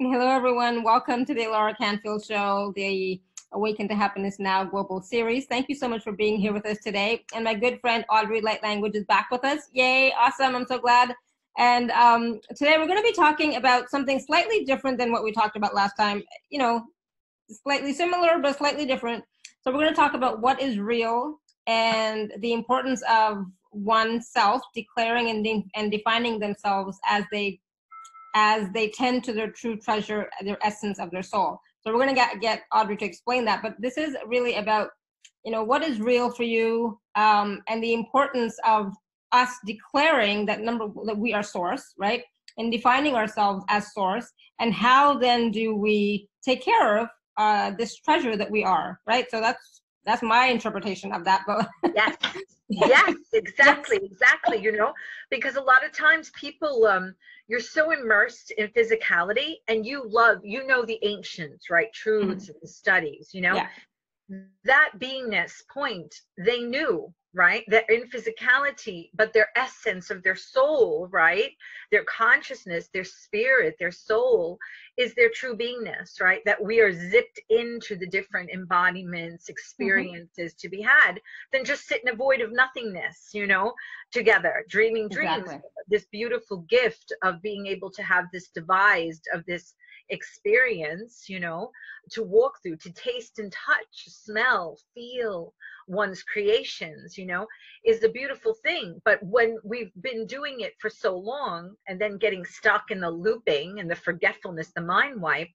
Hello, everyone. Welcome to the Laura Canfield Show, the Awaken to Happiness Now Global Series. Thank you so much for being here with us today. And my good friend Audrey Light Language is back with us. Yay, awesome. I'm so glad. And today we're going to be talking about something slightly different than what we talked about last time. You know, slightly similar, but slightly different. So we're going to talk about what is real and the importance of oneself declaring and defining themselves as they tend to their true treasure, their essence of their soul. So we're going to get Audrey to explain that. But this is really about, you know, what is real for you, and the importance of us declaring that we are source, right? And defining ourselves as source. And how then do we take care of this treasure that we are, right? So that's my interpretation of that. But yes, yes, exactly, exactly. You know, because a lot of times people, you're so immersed in physicality, and you know, the ancients, right? Truths and studies, you know, Yeah. that beingness point, they knew, right? That in physicality, but their essence of their soul, right? Their consciousness, their spirit, their soul is their true beingness, right? That we are zipped into the different embodiments, experiences to be had, than just sit in a void of nothingness, you know, together, dreaming dreams. Exactly. This beautiful gift of being able to have this devised of this experience, you know, to walk through, to taste and touch, smell, feel one's creations, you know, is the beautiful thing. But when we've been doing it for so long and then getting stuck in the looping and the forgetfulness, the mind wipe,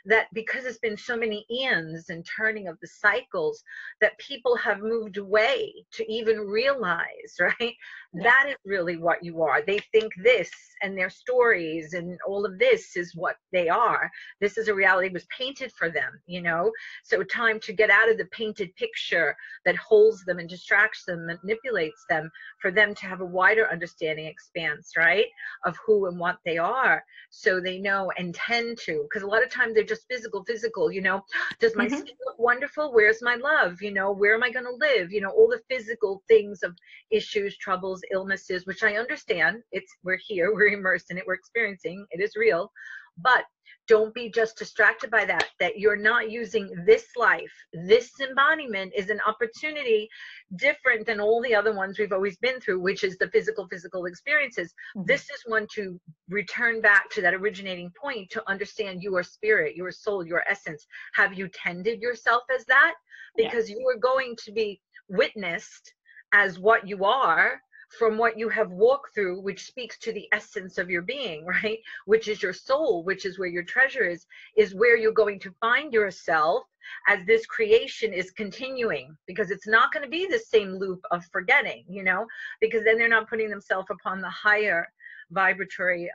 that because it's been so many eons and turning of the cycles, that people have moved away to even realize, right? Yeah. That is really what you are. They think this, and their stories and all of this is what they are. This is a reality that was painted for them, you know? So time to get out of the painted picture that holds them and distracts them, manipulates them, for them to have a wider understanding, expanse, right? Of who and what they are. So they know and tend to, because a lot of times they're just physical, you know, does my skin look wonderful? Where's my love? You know, where am I going to live? You know, all the physical things of issues, troubles, illnesses, which I understand. We're here, we're immersed in it, we're experiencing, it is real. But don't be just distracted by that, that you're not using this life. This embodiment is an opportunity different than all the other ones we've always been through, which is the physical experiences. This is one to return back to that originating point, to understand your spirit, your soul, your essence. Have you tended yourself as that? Because you are going to be witnessed as what you are from what you have walked through, which speaks to the essence of your being, right? Which is your soul, which is where your treasure is where you're going to find yourself as this creation is continuing, because it's not going to be the same loop of forgetting, you know, because then they're not putting themselves upon the higher vibratory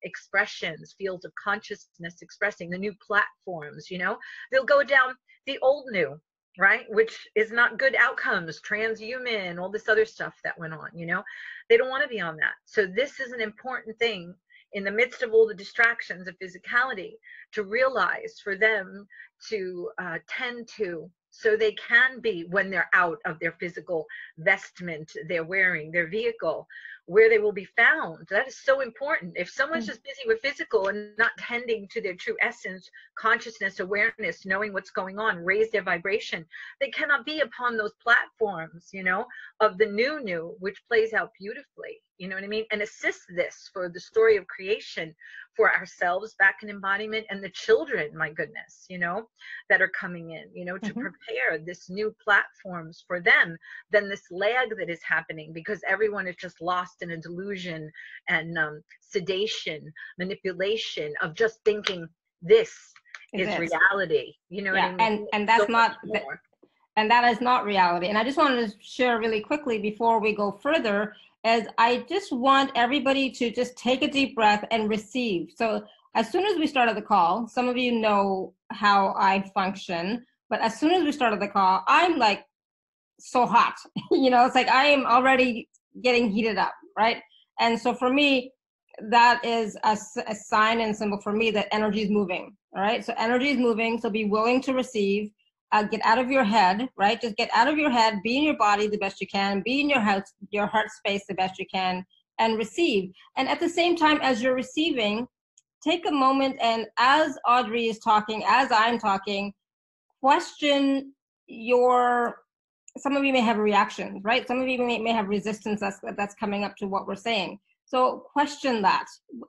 expressions, fields of consciousness, expressing the new platforms, you know. They'll go down the old new, right? Which is not good outcomes, transhuman, all this other stuff that went on, you know. They don't want to be on that. So this is an important thing in the midst of all the distractions of physicality, to realize for them to tend to, so they can be, when they're out of their physical vestment they're wearing, their vehicle, where they will be found. That is so important. If someone's just busy with physical and not tending to their true essence, consciousness, awareness, knowing what's going on, raise their vibration, they cannot be upon those platforms, you know, of the new, which plays out beautifully, you know what I mean? And assist this for the story of creation, for ourselves back in embodiment, and the children, my goodness, you know, that are coming in, you know, to prepare this new platforms for them, than this lag that is happening, because everyone is just lost in a delusion and sedation, manipulation of just thinking this is reality, you know what I mean? And that's so not and that is not reality. And I just wanted to share really quickly before we go further, as I just want everybody to just take a deep breath and receive. So as soon as we started the call, some of you know how I function, but as soon as we started the call, I'm like so hot, you know, it's like I am already getting heated up, right? And so for me, that is a sign and symbol for me that energy is moving, all right? So energy is moving, so be willing to receive. Get out of your head, right? Just get out of your head, be in your body the best you can, be in your heart space the best you can, and receive. And at the same time as you're receiving, take a moment and, as Audrey is talking, as I'm talking, question your, some of you may have reactions, right? Some of you may have resistance that's coming up to what we're saying. So question that.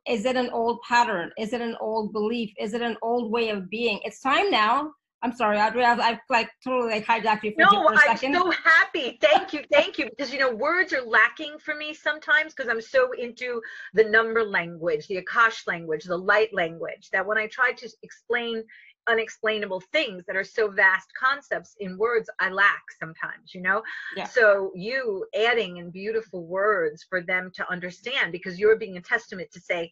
Is it an old pattern? Is it an old belief? Is it an old way of being? It's time now. I'm sorry, Audrey, I've like totally like hijacked you for a second. I'm so happy. Thank you. Because, you know, words are lacking for me sometimes because I'm so into the number language, the Akash language, the light language, that when I try to explain unexplainable things that are so vast concepts in words, I lack sometimes, you know? Yeah. So you adding in beautiful words for them to understand, because you're being a testament to say,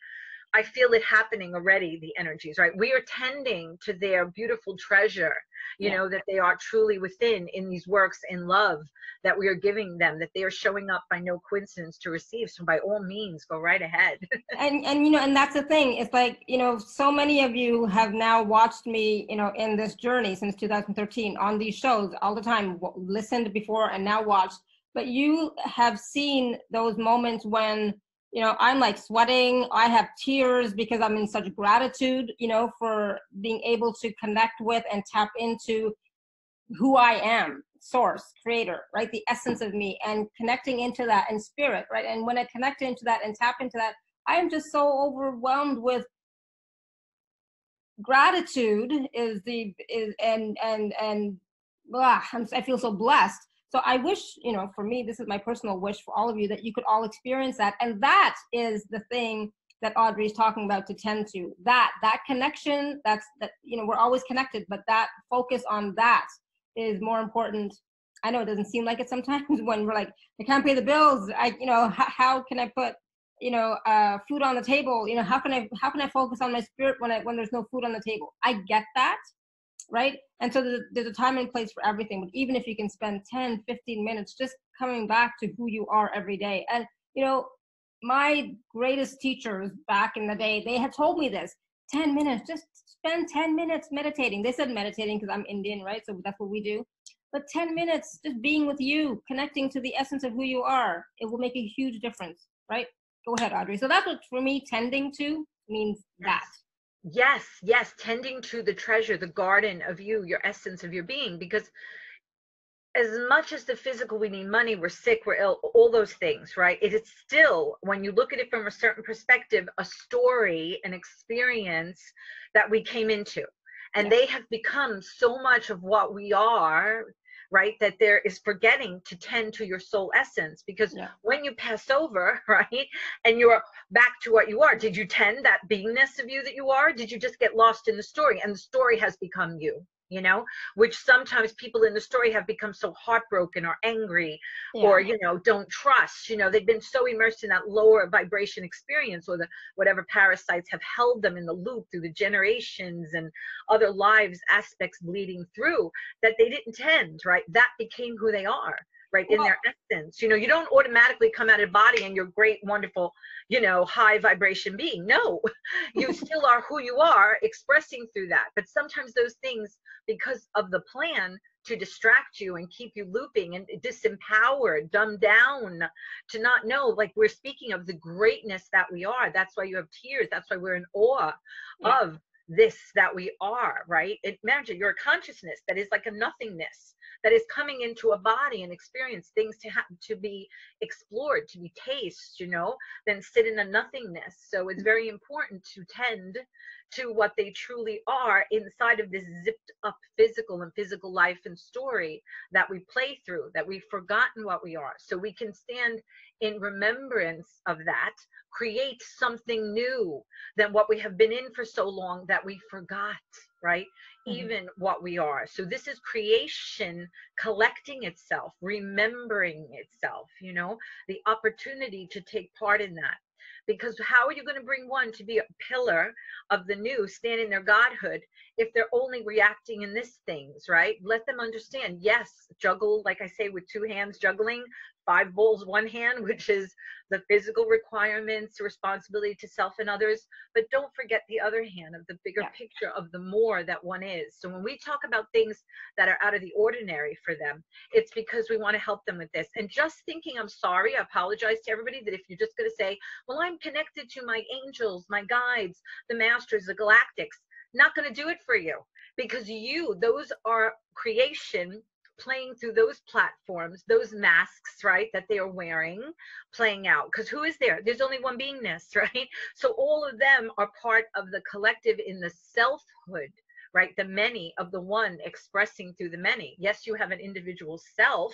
I feel it happening already, the energies, right? We are tending to their beautiful treasure, you know, that they are truly within in these works in love that we are giving them, that they are showing up by no coincidence to receive. So by all means, go right ahead. and you know, and that's the thing. It's like, you know, so many of you have now watched me, you know, in this journey since 2013 on these shows all the time, listened before and now watched. But you have seen those moments when, you know, I'm like sweating, I have tears because I'm in such gratitude, you know, for being able to connect with and tap into who I am, source, creator, right? The essence of me, and connecting into that in spirit, right? And when I connect into that and tap into that, I am just so overwhelmed with gratitude I feel so blessed. So I wish, you know, for me, this is my personal wish for all of you, that you could all experience that. And that is the thing that Audrey is talking about, to tend to that connection. That, you know, we're always connected, but that focus on that is more important. I know it doesn't seem like it sometimes when we're like, I can't pay the bills. You know, how can I put, you know, food on the table? You know, how can I focus on my spirit when there's no food on the table? I get that. Right? And so there's a time and place for everything. But even if you can spend 10, 15 minutes just coming back to who you are every day. And, you know, my greatest teachers back in the day, they had told me this: 10 minutes, just spend 10 minutes meditating. They said meditating because I'm Indian, right? So that's what we do. But 10 minutes just being with you, connecting to the essence of who you are, it will make a huge difference, right? Go ahead, Audrey. So that's what, for me, tending to means that. Yes, tending to the treasure, the garden of you, your essence of your being. Because as much as the physical, we need money, we're sick, we're ill, all those things, right? It is still, when you look at it from a certain perspective, a story, an experience that we came into. And they have become so much of what we are, right, that there is forgetting to tend to your soul essence. Because when you pass over, right, and you're back to what you are, did you tend that beingness of you that you are? Did you just get lost in the story, and the story has become you? You know, which sometimes people in the story have become so heartbroken or angry, or, you know, don't trust, you know, they've been so immersed in that lower vibration experience, or the whatever parasites have held them in the loop through the generations and other lives aspects bleeding through, that they didn't tend, right? That became who they are, right? In their essence. You know, you don't automatically come out of body and you're great, wonderful, you know, high vibration being. No, you still are who you are, expressing through that. But sometimes those things, because of the plan to distract you and keep you looping and disempowered, dumbed down, to not know, like we're speaking of the greatness that we are. That's why you have tears. That's why we're in awe of this that we are, right? Imagine you're a consciousness that is like a nothingness, that is coming into a body and experience things to be explored, to be tasted, you know, then sit in a nothingness. So it's very important to tend to what they truly are inside of this zipped up physical life and story that we play through, that we've forgotten what we are. So we can stand in remembrance of that, create something new than what we have been in for so long that we forgot, right? Even what we are. So this is creation collecting itself, remembering itself, you know, the opportunity to take part in that. Because how are you going to bring one to be a pillar of the new, stand in their godhood, if they're only reacting in this things, right? Let them understand, yes, juggle, like I say, with two hands juggling, 5 bowls one hand, which is the physical requirements, responsibility to self and others, but don't forget the other hand of the bigger picture of the more that one is. So when we talk about things that are out of the ordinary for them, it's because we want to help them with this. And just thinking, I'm sorry, I apologize to everybody, that if you're just going to say, well, I'm connected to my angels, my guides, the masters, the galactics, not going to do it for you, because those are creation playing through those platforms, those masks, right, that they are wearing, playing out. Because who is there? There's only one beingness, right? So all of them are part of the collective in the selfhood, right? The many of the one expressing through the many. Yes, you have an individual self,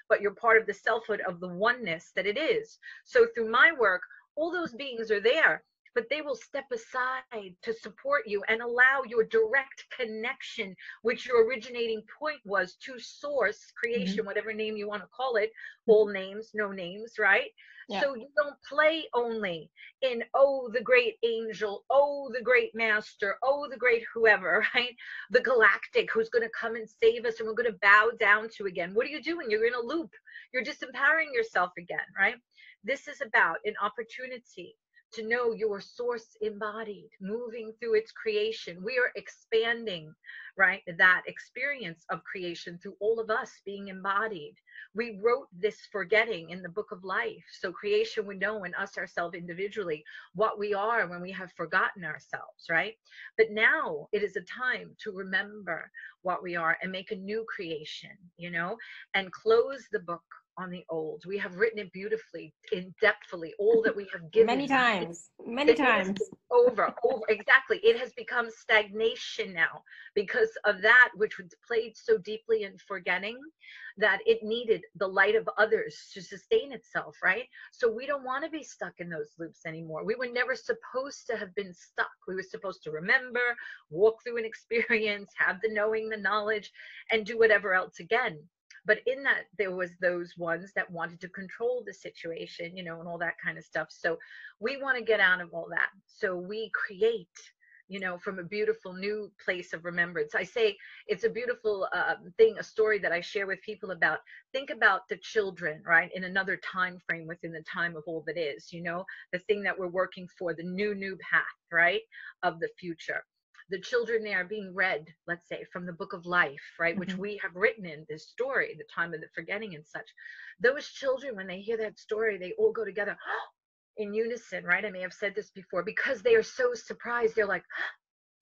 but you're part of the selfhood of the oneness that it is. So through my work, all those beings are there, but they will step aside to support you and allow your direct connection, which your originating point was, to source creation, whatever name you want to call it, all names, no names, right? Yeah. So you don't play only in, oh, the great angel, oh, the great master, oh, the great whoever, right? The galactic who's going to come and save us and we're going to bow down to again. What are you doing? You're in a loop. You're disempowering yourself again, right? This is about an opportunity to know your source embodied, moving through its creation. We are expanding, right, that experience of creation through all of us being embodied. We wrote this forgetting in the book of life. So creation would know, and us ourselves individually, what we are when we have forgotten ourselves, right? But now it is a time to remember what we are and make a new creation, you know, and close the book on the old. We have written it beautifully, in depthfully, all that we have given. Many times. Over, exactly. It has become stagnation now because of that which was played so deeply in forgetting, that it needed the light of others to sustain itself, right? So we don't want to be stuck in those loops anymore. We were never supposed to have been stuck. We were supposed to remember, walk through an experience, have the knowing, the knowledge, and do whatever else again. But in that, there was those ones that wanted to control the situation, you know, and all that kind of stuff. So we want to get out of all that. So we create, you know, from a beautiful new place of remembrance. I say it's a beautiful thing, a story that I share with people about. Think about the children, right, in another time frame within the time of all that is, you know, the thing that we're working for, the new path, right, of the future. The children there are being read, let's say, from the book of life, right, which we have written in this story, the time of the forgetting and such. Those children, when they hear that story, they all go together in unison, right? I may have said this before, because they are so surprised. They're like,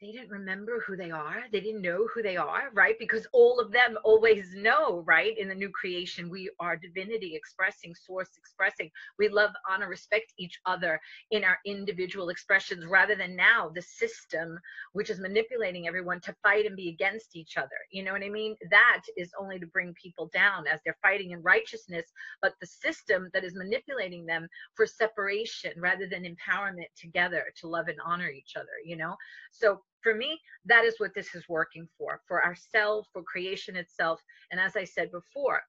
they didn't remember who they are. They didn't know who they are, right? Because all of them always know, right? In the new creation, we are divinity expressing, source expressing. We love, honor, respect each other in our individual expressions, rather than now the system, which is manipulating everyone to fight and be against each other. You know what I mean? That is only to bring people down as they're fighting in righteousness, but the system that is manipulating them for separation rather than empowerment together to love and honor each other, you know? So for me, that is what this is working for ourselves, for creation itself. And as I said before,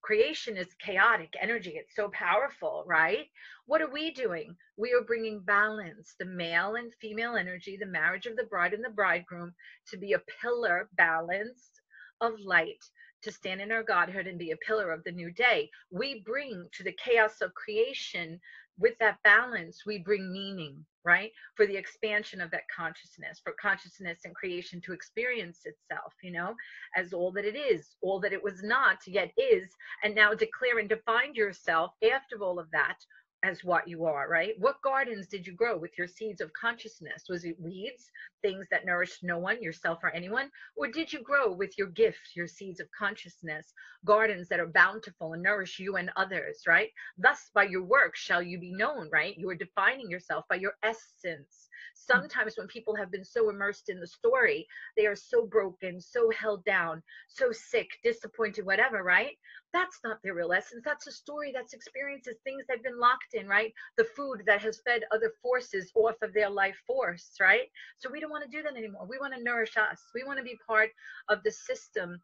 creation is chaotic energy. It's so powerful, right? What are we doing? We are bringing balance, the male and female energy, the marriage of the bride and the bridegroom, to be a pillar balanced of light, to stand in our godhood and be a pillar of the new day. We bring to the chaos of creation, with that balance, we bring meaning, right? For the expansion of that consciousness, for consciousness and creation to experience itself, you know, as all that it is, all that it was not, yet is, and now declare and define yourself after all of that as what you are, right? What gardens did you grow with your seeds of consciousness? Was it weeds, things that nourished no one, yourself or anyone? Or did you grow with your gift, your seeds of consciousness, gardens that are bountiful and nourish you and others, right? Thus, by your work shall you be known, right? You are defining yourself by your essence. Sometimes when people have been so immersed in the story, they are so broken, so held down, so sick, disappointed, whatever, right? That's not their real essence. That's a story, that's experiences, things they've been locked in, right? The food that has fed other forces off of their life force, right? So we don't want to do that anymore. We want to nourish us. We want to be part of the system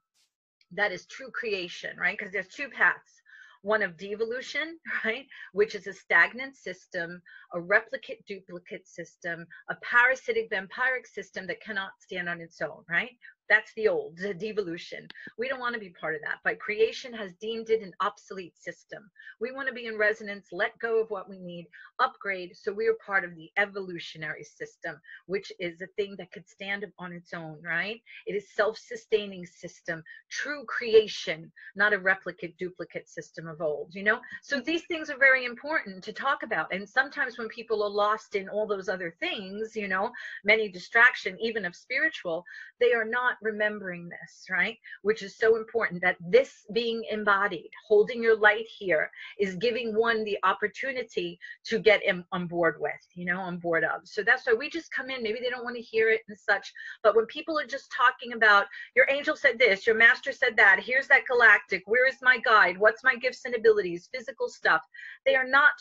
that is true creation, right? Because there's two paths. One of devolution, right, which is a stagnant system, a replicate duplicate system, a parasitic vampiric system that cannot stand on its own, right? That's the old, the devolution. We don't want to be part of that. But creation has deemed it an obsolete system. We want to be in resonance, let go of what we need, upgrade, so we are part of the evolutionary system, which is a thing that could stand on its own, right? It is self-sustaining system, true creation, not a replicate, duplicate system of old, you know? So these things are very important to talk about. And sometimes when people are lost in all those other things, you know, many distraction, even of spiritual, they are not remembering this, right? Which is so important, that this being embodied, holding your light here, is giving one the opportunity to get on board with, you know, on board of. So that's why we just come in. Maybe they don't want to hear it and such, but when people are just talking about, your angel said this, your master said that, here's that galactic, where is my guide, what's my gifts and abilities, physical stuff, they are not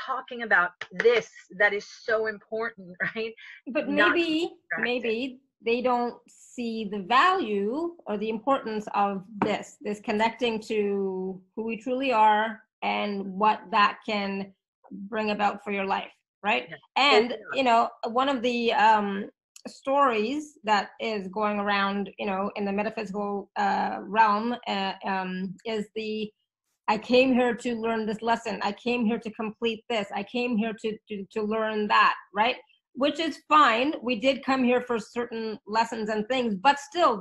talking about this that is so important, right? But maybe they don't see the value or the importance of this connecting to who we truly are and what that can bring about for your life, right? Yeah. And you know, one of the stories that is going around, you know, in the metaphysical realm is the, I came here to learn this lesson, I came here to complete this, I came here to learn that, right? Which is fine. We did come here for certain lessons and things, but still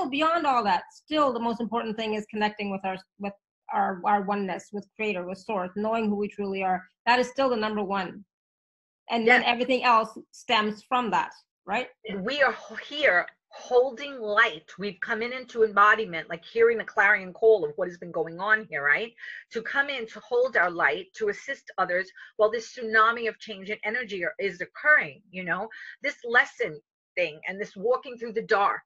beyond all that, still the most important thing is connecting with our oneness, with creator, with source, knowing who we truly are. That is still the number one. And then everything else stems from that, right? We are here holding light. We've come into embodiment, like hearing the clarion call of what has been going on here, right? To come in to hold our light, to assist others while this tsunami of change and energy is occurring, you know? This lesson thing and this walking through the dark,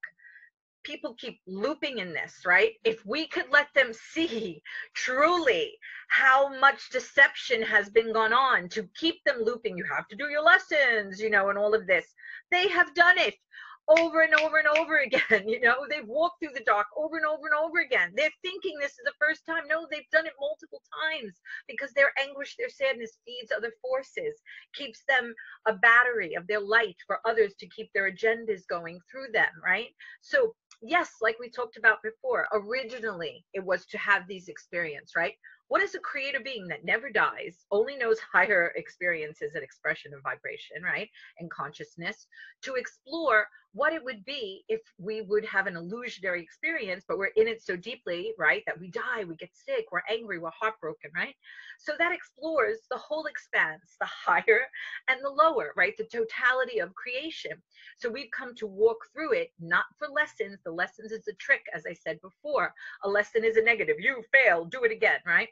people keep looping in this, right? If we could let them see truly how much deception has been gone on to keep them looping, you have to do your lessons, you know, and all of this. They have done it over and over and over again, you know, they've walked through the dark over and over and over again. They're thinking this is the first time. No, they've done it multiple times, because their anguish, their sadness feeds other forces, keeps them a battery of their light for others to keep their agendas going through them, right? So yes, like we talked about before, originally it was to have these experiences, right? What is a creator being that never dies, only knows higher experiences and expression of vibration, right? And consciousness, to explore what it would be if we would have an illusionary experience, but we're in it so deeply, right? That we die, we get sick, we're angry, we're heartbroken, right? So that explores the whole expanse, the higher and the lower, right? The totality of creation. So we've come to walk through it, not for lessons. The lessons is a trick, as I said before. A lesson is a negative. You failed, do it again, right?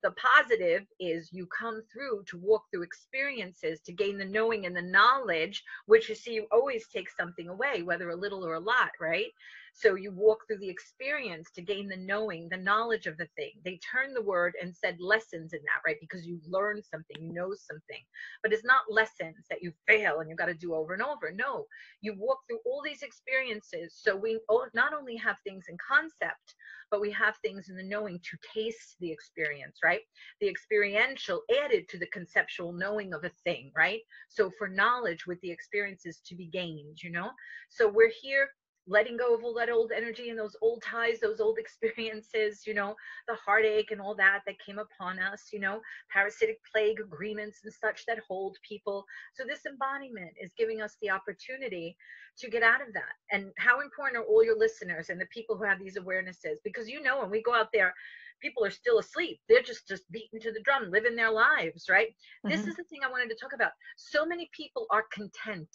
The positive is you come through to walk through experiences to gain the knowing and the knowledge, which you see, you always take something away, whether a little or a lot, right? So you walk through the experience to gain the knowing, the knowledge of the thing. They turned the word and said lessons in that, right? Because you learned something, you know something. But it's not lessons that you fail and you got to do over and over. No, you walk through all these experiences. So we not only have things in concept, but we have things in the knowing to taste the experience, right? The experiential added to the conceptual knowing of a thing, right? So for knowledge with the experiences to be gained, you know? So we're here letting go of all that old energy and those old ties, those old experiences, you know, the heartache and all that came upon us, you know, parasitic plague agreements and such that hold people. So this embodiment is giving us the opportunity to get out of that. And how important are all your listeners and the people who have these awarenesses? Because, you know, when we go out there, people are still asleep. They're just beating to the drum, living their lives, right? Mm-hmm. This is the thing I wanted to talk about. So many people are content.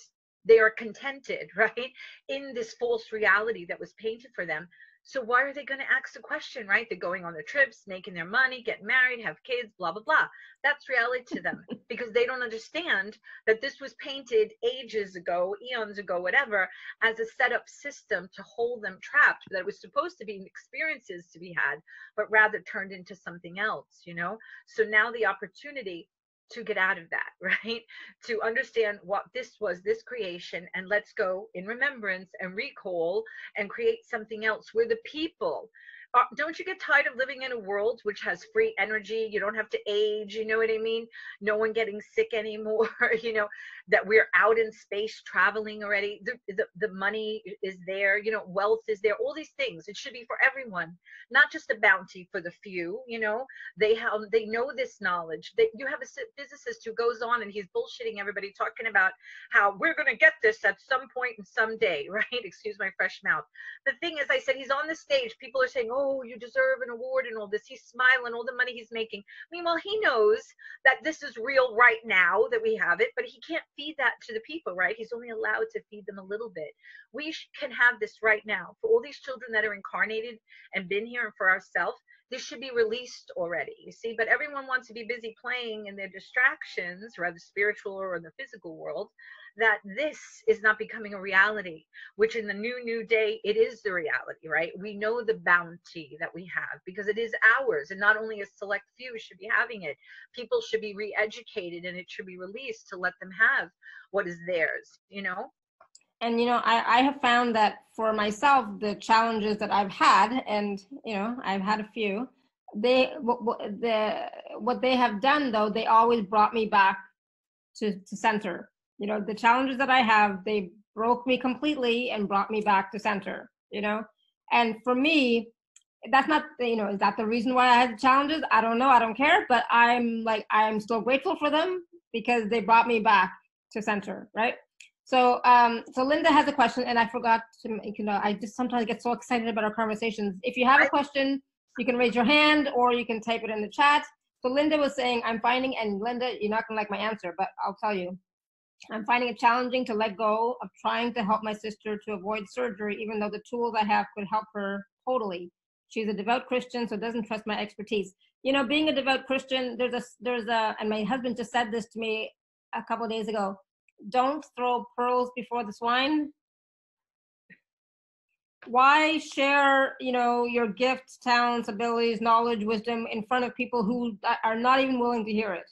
They are contented, right, in this false reality that was painted for them. So why are they going to ask the question, right? They're going on their trips, making their money, getting married, have kids, blah, blah, blah. That's reality to them because they don't understand that this was painted ages ago, eons ago, whatever, as a setup system to hold them trapped, that it was supposed to be experiences to be had, but rather turned into something else, you know? So now the opportunity to get out of that, right? To understand what this was, this creation, and let's go in remembrance and recall and create something else where the people don't you get tired of living in a world which has free energy? You don't have to age, you know what I mean? No one getting sick anymore, you know, that we're out in space traveling already. The money is there, you know, wealth is there, all these things. It should be for everyone, not just a bounty for the few, you know. They know this knowledge. You have a physicist who goes on and he's bullshitting everybody, talking about how we're going to get this at some point and someday, right? Excuse my fresh mouth. The thing is, I said, he's on the stage. People are saying, oh, you deserve an award and all this. He's smiling, all the money he's making. Meanwhile, he knows that this is real right now, that we have it, but he can't feed that to the people, right? He's only allowed to feed them a little bit. We can have this right now. For all these children that are incarnated and been here, and for ourselves, this should be released already, you see. But everyone wants to be busy playing in their distractions, rather spiritual or in the physical world, that this is not becoming a reality, which in the new day, it is the reality, right? We know the bounty that we have because it is ours, and not only a select few should be having it. People should be re-educated, and it should be released to let them have what is theirs, you know? And, you know, I have found that for myself, the challenges that I've had, and, you know, I've had a few, what they have done, though, they always brought me back to center. You know, the challenges that I have, they broke me completely and brought me back to center, you know? And for me, that's not, you know, is that the reason why I had the challenges? I don't know. I don't care. But I'm still grateful for them because they brought me back to center, right? So, so Linda has a question, and I forgot to, you know, I just sometimes get so excited about our conversations. If you have a question, you can raise your hand or you can type it in the chat. So Linda was saying, I'm finding, and Linda, you're not gonna like my answer, but I'll tell you. I'm finding it challenging to let go of trying to help my sister to avoid surgery, even though the tools I have could help her totally. She's a devout Christian, so doesn't trust my expertise. You know, being a devout Christian, and my husband just said this to me a couple of days ago. Don't throw pearls before the swine. Why share, you know, your gifts, talents, abilities, knowledge, wisdom in front of people who are not even willing to hear it?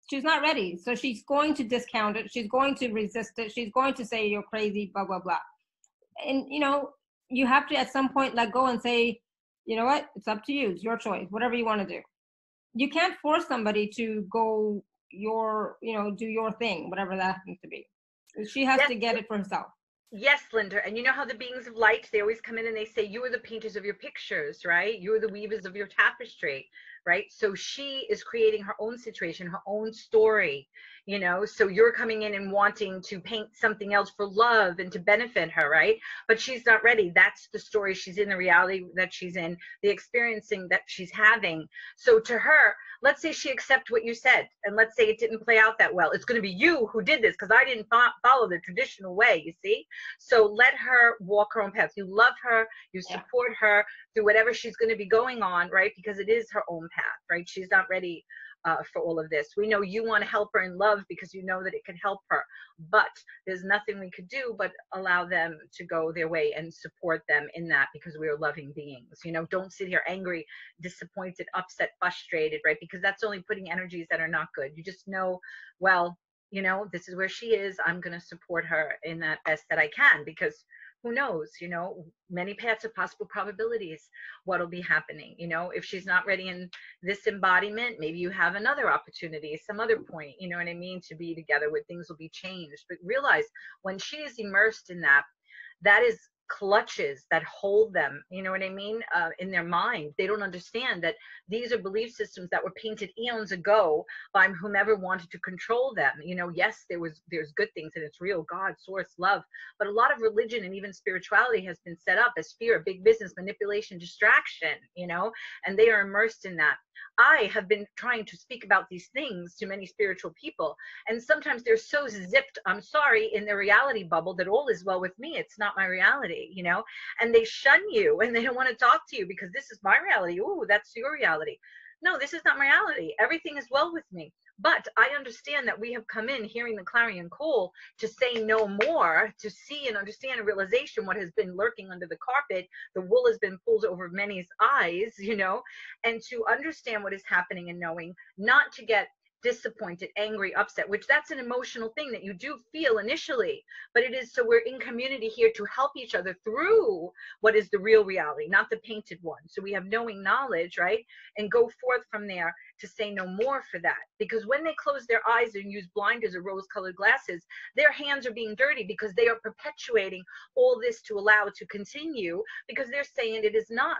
She's not ready. So she's going to discount it. She's going to resist it. She's going to say you're crazy, blah, blah, blah. And, you know, you have to at some point let go and say, you know what, it's up to you. It's your choice, whatever you want to do. You can't force somebody to go do your thing, whatever that happens to be. She has to get it for herself. Yes, Linda. And you know how the beings of light, they always come in and they say, you are the painters of your pictures, right? You are the weavers of your tapestry, right? So she is creating her own situation, her own story, you know? So you're coming in and wanting to paint something else for love and to benefit her, right? But she's not ready. That's the story she's in, the reality that she's in, the experiencing that she's having. So to her, let's say she accepts what you said, and let's say it didn't play out that well. It's going to be you who did this because I didn't follow the traditional way, you see? So let her walk her own path. You love her, you support her through whatever she's going to be going on, right? Because it is her own path, right? She's not ready for all of this. We know you want to help her in love because you know that it can help her, but there's nothing we could do but allow them to go their way and support them in that, because we are loving beings. You know, don't sit here angry, disappointed, upset, frustrated, right? Because that's only putting energies that are not good. You just know, well, you know, this is where she is. I'm going to support her in that best that I can, because who knows, you know, many paths of possible probabilities, what'll be happening. You know, if she's not ready in this embodiment, maybe you have another opportunity, some other point, you know what I mean, to be together where things will be changed. But realize when she is immersed in that, that is clutches that hold them, you know what I mean, in their mind. They don't understand that these are belief systems that were painted eons ago by whomever wanted to control them. You know, yes, there's good things and it's real, God, source, love, but a lot of religion and even spirituality has been set up as fear, big business, manipulation, distraction, you know, and they are immersed in that. I have been trying to speak about these things to many spiritual people, and sometimes they're so zipped, I'm sorry, in their reality bubble that all is well with me. It's not my reality, you know, and they shun you and they don't want to talk to you because this is my reality. Ooh, that's your reality. No, this is not my reality. Everything is well with me. But I understand that we have come in hearing the clarion call to say no more, to see and understand a realization what has been lurking under the carpet. The wool has been pulled over many's eyes, you know, and to understand what is happening and knowing, not to get disappointed, angry, upset, which that's an emotional thing that you do feel initially, but it is so we're in community here to help each other through what is the real reality, not the painted one. So we have knowing knowledge, right? And go forth from there to say no more for that. Because when they close their eyes and use blinders or rose-colored glasses, their hands are being dirty because they are perpetuating all this to allow it to continue, because they're saying it is not.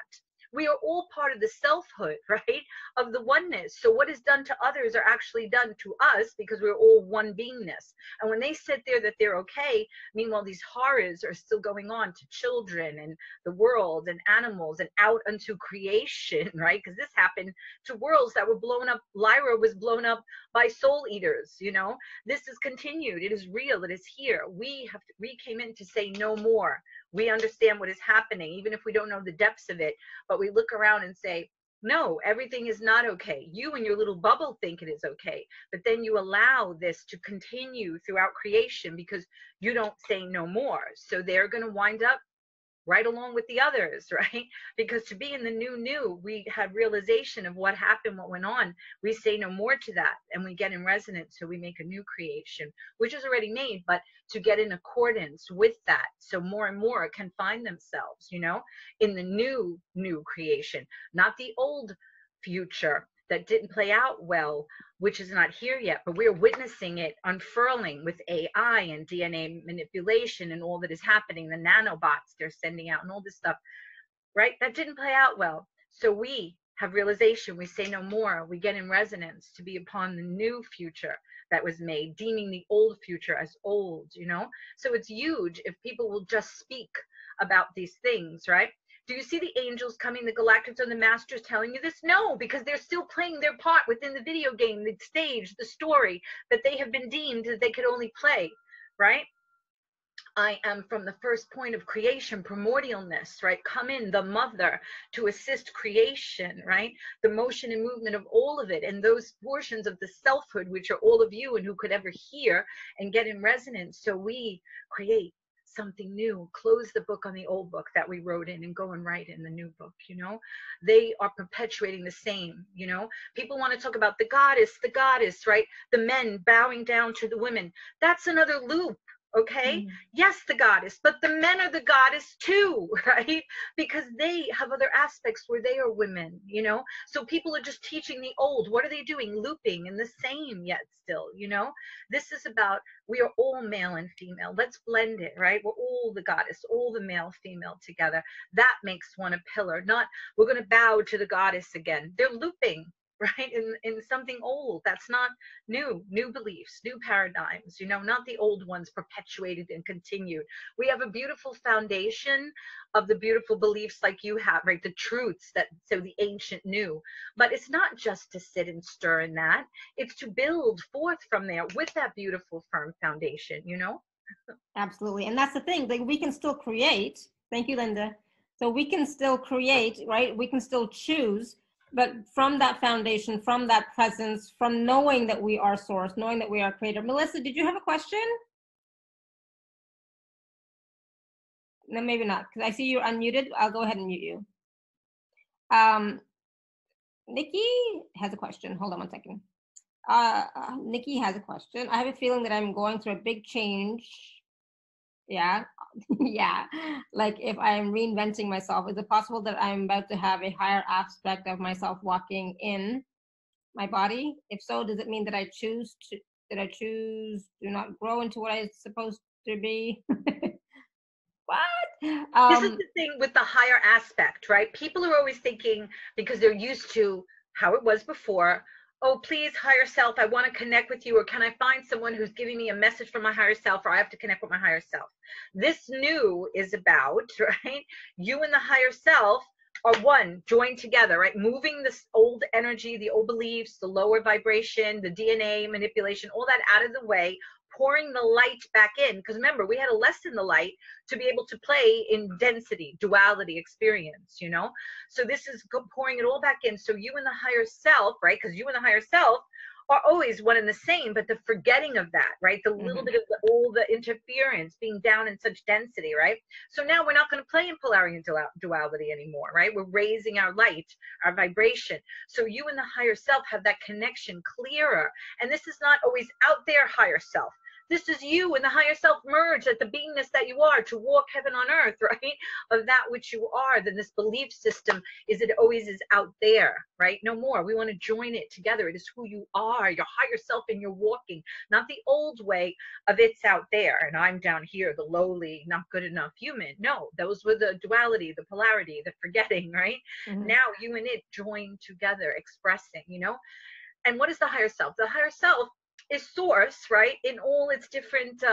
We are all part of the selfhood, right? Of the oneness. So what is done to others are actually done to us because we're all one beingness. And when they sit there that they're okay, meanwhile, these horrors are still going on to children and the world and animals and out unto creation, right? Because this happened to worlds that were blown up. Lyra was blown up by soul eaters, you know? This is continued. It is real. It is here. We came in to say no more. We understand what is happening, even if we don't know the depths of it, but we look around and say, no, everything is not okay. You and your little bubble think it is okay, but then you allow this to continue throughout creation because you don't say no more. So they're going to wind up right along with the others, right? Because to be in the new, we had realization of what happened, what went on. We say no more to that, and we get in resonance, so we make a new creation, which is already made, but to get in accordance with that, so more and more can find themselves, you know, in the new creation, not the old future that didn't play out well, which is not here yet, but we're witnessing it unfurling with AI and DNA manipulation and all that is happening, the nanobots they're sending out and all this stuff, right? That didn't play out well. So we have realization, we say no more, we get in resonance to be upon the new future that was made, deeming the old future as old, you know? So it's huge if people will just speak about these things, right? Do you see the angels coming, the galactics and the masters telling you this? No, because they're still playing their part within the video game, the stage, the story that they have been deemed that they could only play, right? I am from the first point of creation, primordialness, right? Come in, the mother, to assist creation, right? The motion and movement of all of it, and those portions of the selfhood, which are all of you and who could ever hear and get in resonance. So we create something new, close the book on the old book that we wrote in and go and write in the new book, you know? They are perpetuating the same, you know? People want to talk about the goddess, right? The men bowing down to the women. That's another loop. Okay, yes, the goddess, but the men are the goddess too, right? Because they have other aspects where they are women, you know? So people are just teaching the old. What are they doing? Looping in the same yet still, you know? This is about, we are all male and female. Let's blend it, right? We're all the goddess, all the male, female together. That makes one a pillar, not we're going to bow to the goddess again. They're looping, right, in something old that's not new beliefs, new paradigms, you know, not the old ones perpetuated and continued. We have a beautiful foundation of the beautiful beliefs like you have, right, the truths that so the ancient knew, but it's not just to sit and stir in that, it's to build forth from there with that beautiful firm foundation, you know. Absolutely. And that's the thing, like we can still create. Thank you, Linda. So we can still create, right? We can still choose, but from that foundation, from that presence, from knowing that we are source, knowing that we are creator. Melissa, did you have a question? No, maybe not, because I see you're unmuted. I'll go ahead and mute you. Nikki has a question. Hold on one second. Nikki has a question. I have a feeling that I'm going through a big change. Yeah, yeah. Like if I'm reinventing myself, is it possible that I'm about to have a higher aspect of myself walking in my body? If so, does it mean that I choose do not grow into what I'm supposed to be? What? This is the thing with the higher aspect, right? People are always thinking, because they're used to how it was before, oh, please, higher self, I want to connect with you, or can I find someone who's giving me a message from my higher self, or I have to connect with my higher self. This new is about, right, you and the higher self are one, joined together, right, moving this old energy, the old beliefs, the lower vibration, the DNA manipulation, all that out of the way, pouring the light back in, because remember, we had to lessen the light to be able to play in density, duality experience, you know? So this is pouring it all back in. So you and the higher self, right? Because you and the higher self are always one and the same, but the forgetting of that, right? The little Mm-hmm. bit of all the interference being down in such density, right? So now we're not going to play in polarity and duality anymore, right? We're raising our light, our vibration. So you and the higher self have that connection clearer. And this is not always out there higher self. This is you and the higher self merged at the beingness that you are to walk heaven on earth, right? Of that which you are. Then this belief system is it always is out there, right? No more. We want to join it together. It is who you are, your higher self, and you're walking, not the old way of it's out there and I'm down here, the lowly, not good enough human. No, those were the duality, the polarity, the forgetting, right? Mm-hmm. Now you and it join together, expressing, you know? And what is the higher self? The higher self is source, right? In all its different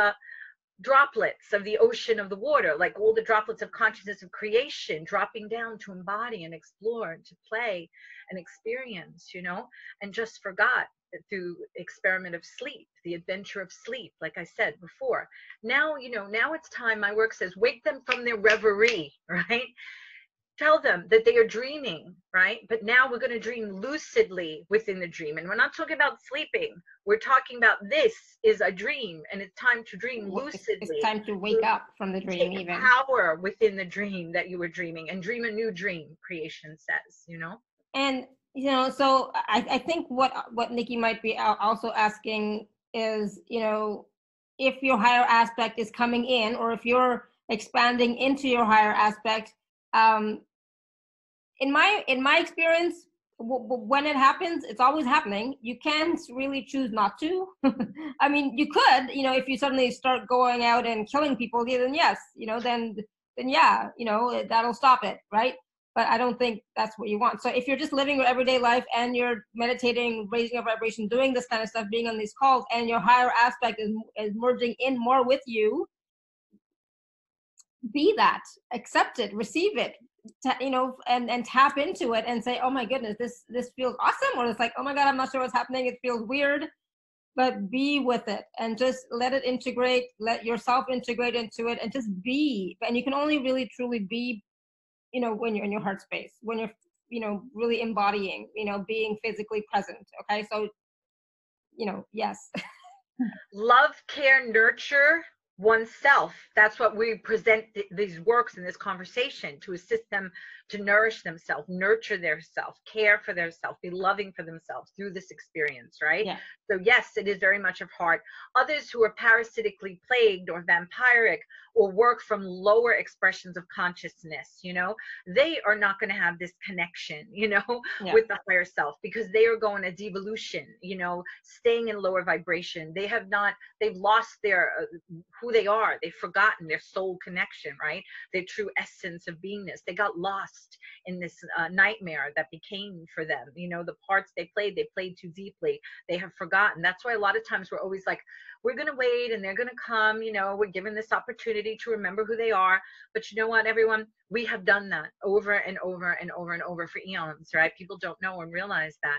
droplets of the ocean of the water, like all the droplets of consciousness of creation dropping down to embody and explore and to play and experience, you know, and just forgot through experiment of sleep, the adventure of sleep, like I said before. Now, you know, now it's time, my work says, wake them from their reverie, right? Tell them that they are dreaming, right? But now we're going to dream lucidly within the dream. And we're not talking about sleeping. We're talking about this is a dream and it's time to dream It's lucidly. time to wake up from the dream, Take even. power within the dream that you were dreaming and dream a new dream, creation says, you know? And you know, so I think what Nikki might be also asking is, you know, if your higher aspect is coming in, or if you're expanding into your higher aspect. Um, in my experience, when it happens, it's always happening. You can't really choose not to. I mean, you could, you know, if you suddenly start going out and killing people, then yes, you know, then yeah, you know, that'll stop it, right? But I don't think that's what you want. So if you're just living your everyday life and you're meditating, raising your vibration, doing this kind of stuff, being on these calls, and your higher aspect is merging in more with you, be that, accept it, receive it, you know, and tap into it and say, oh my goodness, this feels awesome, or it's like, oh my god, I'm not sure what's happening, it feels weird. But be with it and just let it integrate, let yourself integrate into it, and just be. And you can only really truly be, you know, when you're in your heart space, when you're, you know, really embodying, you know, being physically present. Okay, so, you know, yes. Love, care, nurture oneself. That's what we present these works in this conversation, to assist them to nourish themselves, nurture their self, care for their self, be loving for themselves through this experience, right? Yeah. So yes, it is very much of heart. Others who are parasitically plagued or vampiric or work from lower expressions of consciousness, you know, they are not going to have this connection, you know, Yeah. with the higher self, because they are going a devolution, you know, staying in lower vibration. They have not, they've lost their who they are. They've forgotten their soul connection, right? Their true essence of beingness. They got lost in this nightmare that became for them. You know, the parts they played too deeply. They have forgotten. That's why a lot of times we're always like, we're going to wait and they're going to come, you know, we're given this opportunity to remember who they are. But you know what, everyone? We have done that over and over and over and over for eons, right? People don't know and realize that.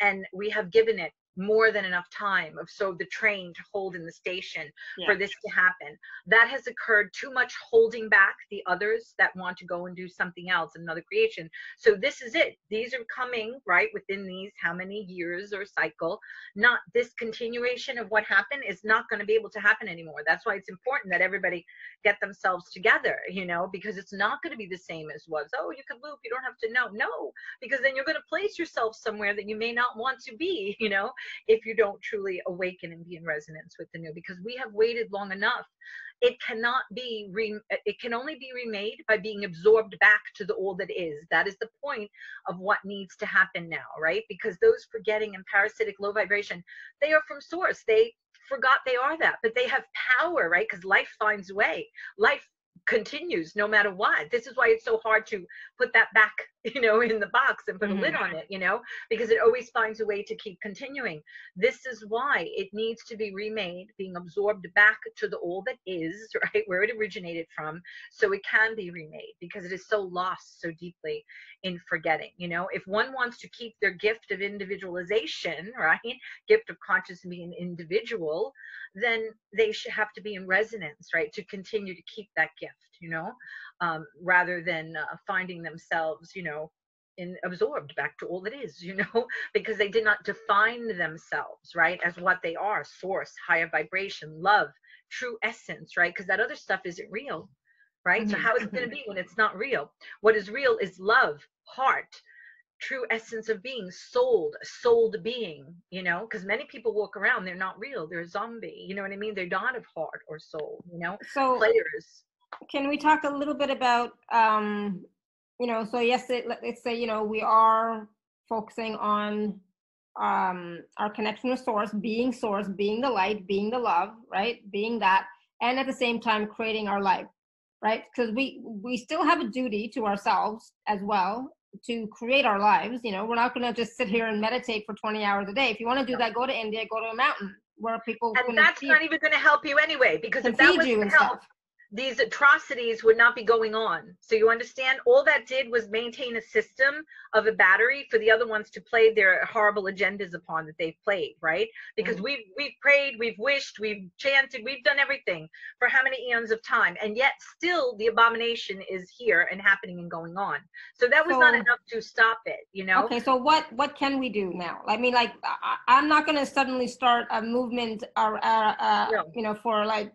And we have given it more than enough time of so the train to hold in the station for this to happen. That has occurred, too much holding back the others that want to go and do something else, another creation. So this is it. These are coming right within these how many years or cycle. Not this continuation of what happened is not going to be able to happen anymore. That's why it's important that everybody get themselves together, you know, because it's not going to be the same as was. Oh, you could loop, you don't have to know. No, because then you're going to place yourself somewhere that you may not want to be, you know, if you don't truly awaken and be in resonance with the new, because we have waited long enough. It cannot be it can only be remade by being absorbed back to the all that is. That is the point of what needs to happen now, right? Because those forgetting and parasitic low vibration, they are from source. They forgot they are that, but they have power, right? Because life finds a way. Life continues no matter what. This is why it's so hard to put that back, you know, in the box and put a lid on it, you know, because it always finds a way to keep continuing. This is why it needs to be remade, being absorbed back to the all that is, right, where it originated from, so it can be remade, because it is so lost so deeply in forgetting. You know, if one wants to keep their gift of individualization, right, gift of conscious being an individual, then they should have to be in resonance, right, to continue to keep that gift, you know, rather than finding themselves, you know, absorbed back to all it is, because they did not define themselves, right, as what they are: source, higher vibration, love, true essence, right? Because that other stuff isn't real, right? So how is it going to be when it's not real? What is real is love, heart, true essence of being, souled being, because many people walk around, they're not real, they're a zombie, you know what I mean? They're not of heart or soul, So players. can we talk a little bit about, so yes, let's say, we are focusing on our connection with source, being the light, being the love, right? Being that, and at the same time creating our life, right? Because we still have a duty to ourselves as well to create our lives. We're not going to just sit here and meditate for 20 hours a day. If you want to do that, go to India, go to a mountain where people and that's not even going to help you anyway, because if that was you to and help, stuff, these atrocities would not be going on. So you understand, all that did was maintain a system of a battery for the other ones to play their horrible agendas upon that they've played, right? Because we've prayed, we've wished, we've chanted, we've done everything for how many eons of time, and yet still the abomination is here and happening and going on. So that was not enough to stop it, Okay, so what can we do now? I mean, like, I'm not going to suddenly start a movement or No. for like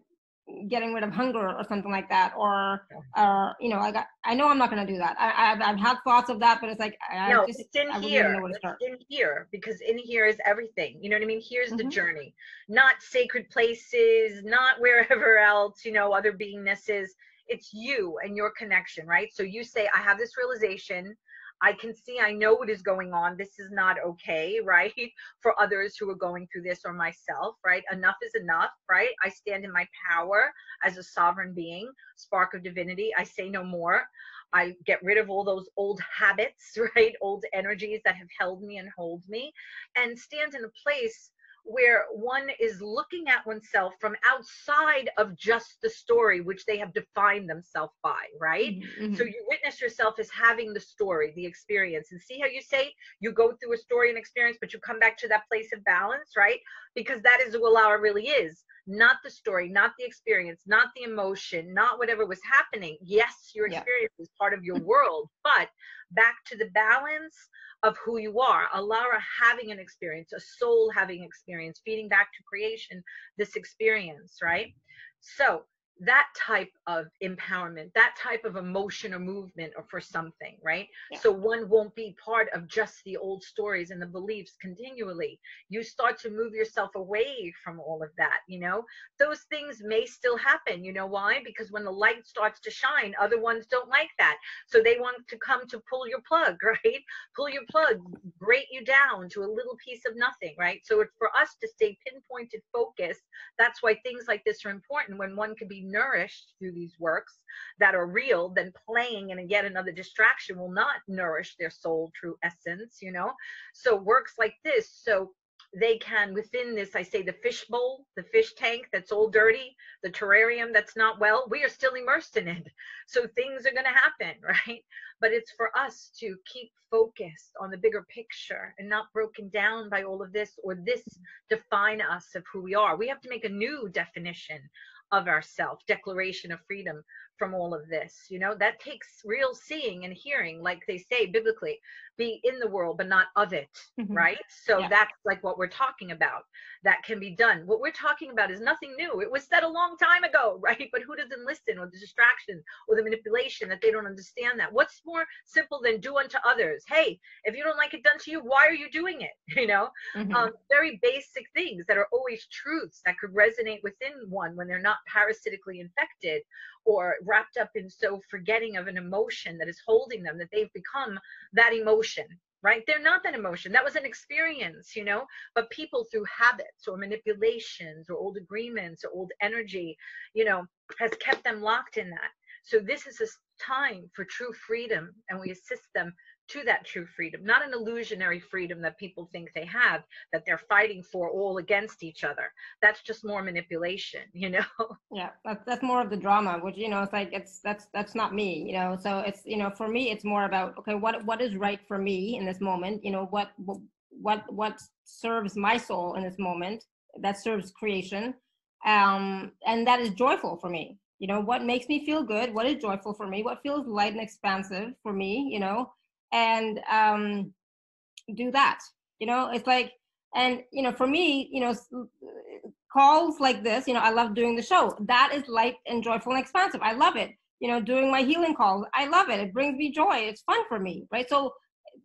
getting rid of hunger or something like that, or I know I'm not going to do that. I've had thoughts of that, but it's like I wouldn't even know where to start. It's in here, because in here is everything, you know what I mean? Here's the journey, not sacred places, not wherever else, other beingnesses. It's you and your connection, right? So you say, I have this realization, I can see, I know what is going on. This is not okay, right? For others who are going through this, or myself, right? Enough is enough, right? I stand in my power as a sovereign being, spark of divinity. I say no more. I get rid of all those old habits, right? Old energies that have held me and hold me, and stand in a place where one is looking at oneself from outside of just the story which they have defined themselves by, right? So you witness yourself as having the story, the experience, and see how you say you go through a story and experience, but you come back to that place of balance, right? Because that is what Laura really is. Not the story, not the experience, not the emotion, not whatever was happening. Yes, your experience is part of your world, but back to the balance of who you are. A Lara having an experience, a soul having experience, feeding back to creation this experience, right? So that type of empowerment, that type of emotion or movement, or for something, right? So one won't be part of just the old stories and the beliefs continually. You start to move yourself away from all of that, those things may still happen. You know why? Because when the light starts to shine, other ones don't like that, so they want to come to pull your plug, right? Pull your plug, grate you down to a little piece of nothing, right? So it's for us to stay pinpointed, focused. That's why things like this are important, when one can be nourished through these works that are real. Then playing and yet another distraction will not nourish their soul true essence, so works like this, so they can, within this, I say, the fish bowl, the fish tank that's all dirty, the terrarium that's not well, we are still immersed in it, so things are going to happen, right? But it's for us to keep focused on the bigger picture and not broken down by all of this, or this define us of who we are. We have to make a new definition of ourself, declaration of freedom from all of this. That takes real seeing and hearing, like they say biblically, be in the world but not of it, right? So that's like what we're talking about. That can be done. What we're talking about is nothing new. It was said a long time ago, right? But who doesn't listen, or the distraction or the manipulation, that they don't understand that? What's more simple than do unto others? Hey, if you don't like it done to you, why are you doing it? Very basic things that are always truths that could resonate within one when they're not parasitically infected or wrapped up in so forgetting of an emotion that is holding them, that they've become that emotion, right? They're not that emotion. That was an experience, but people, through habits or manipulations or old agreements or old energy, has kept them locked in that. So this is a time for true freedom, and we assist them to that true freedom, not an illusionary freedom that people think they have, that they're fighting for all against each other. That's just more manipulation, Yeah, that's more of the drama, which, it's like, that's not me, so it's, for me, it's more about, okay, what is right for me in this moment, what serves my soul in this moment, that serves creation, and that is joyful for me, what makes me feel good, what is joyful for me, what feels light and expansive for me, and do that. It's like, and for me, calls like this, I love doing the show. That is light and joyful and expansive. I love it. Doing my healing calls, I love it. It brings me joy. It's fun for me, right? So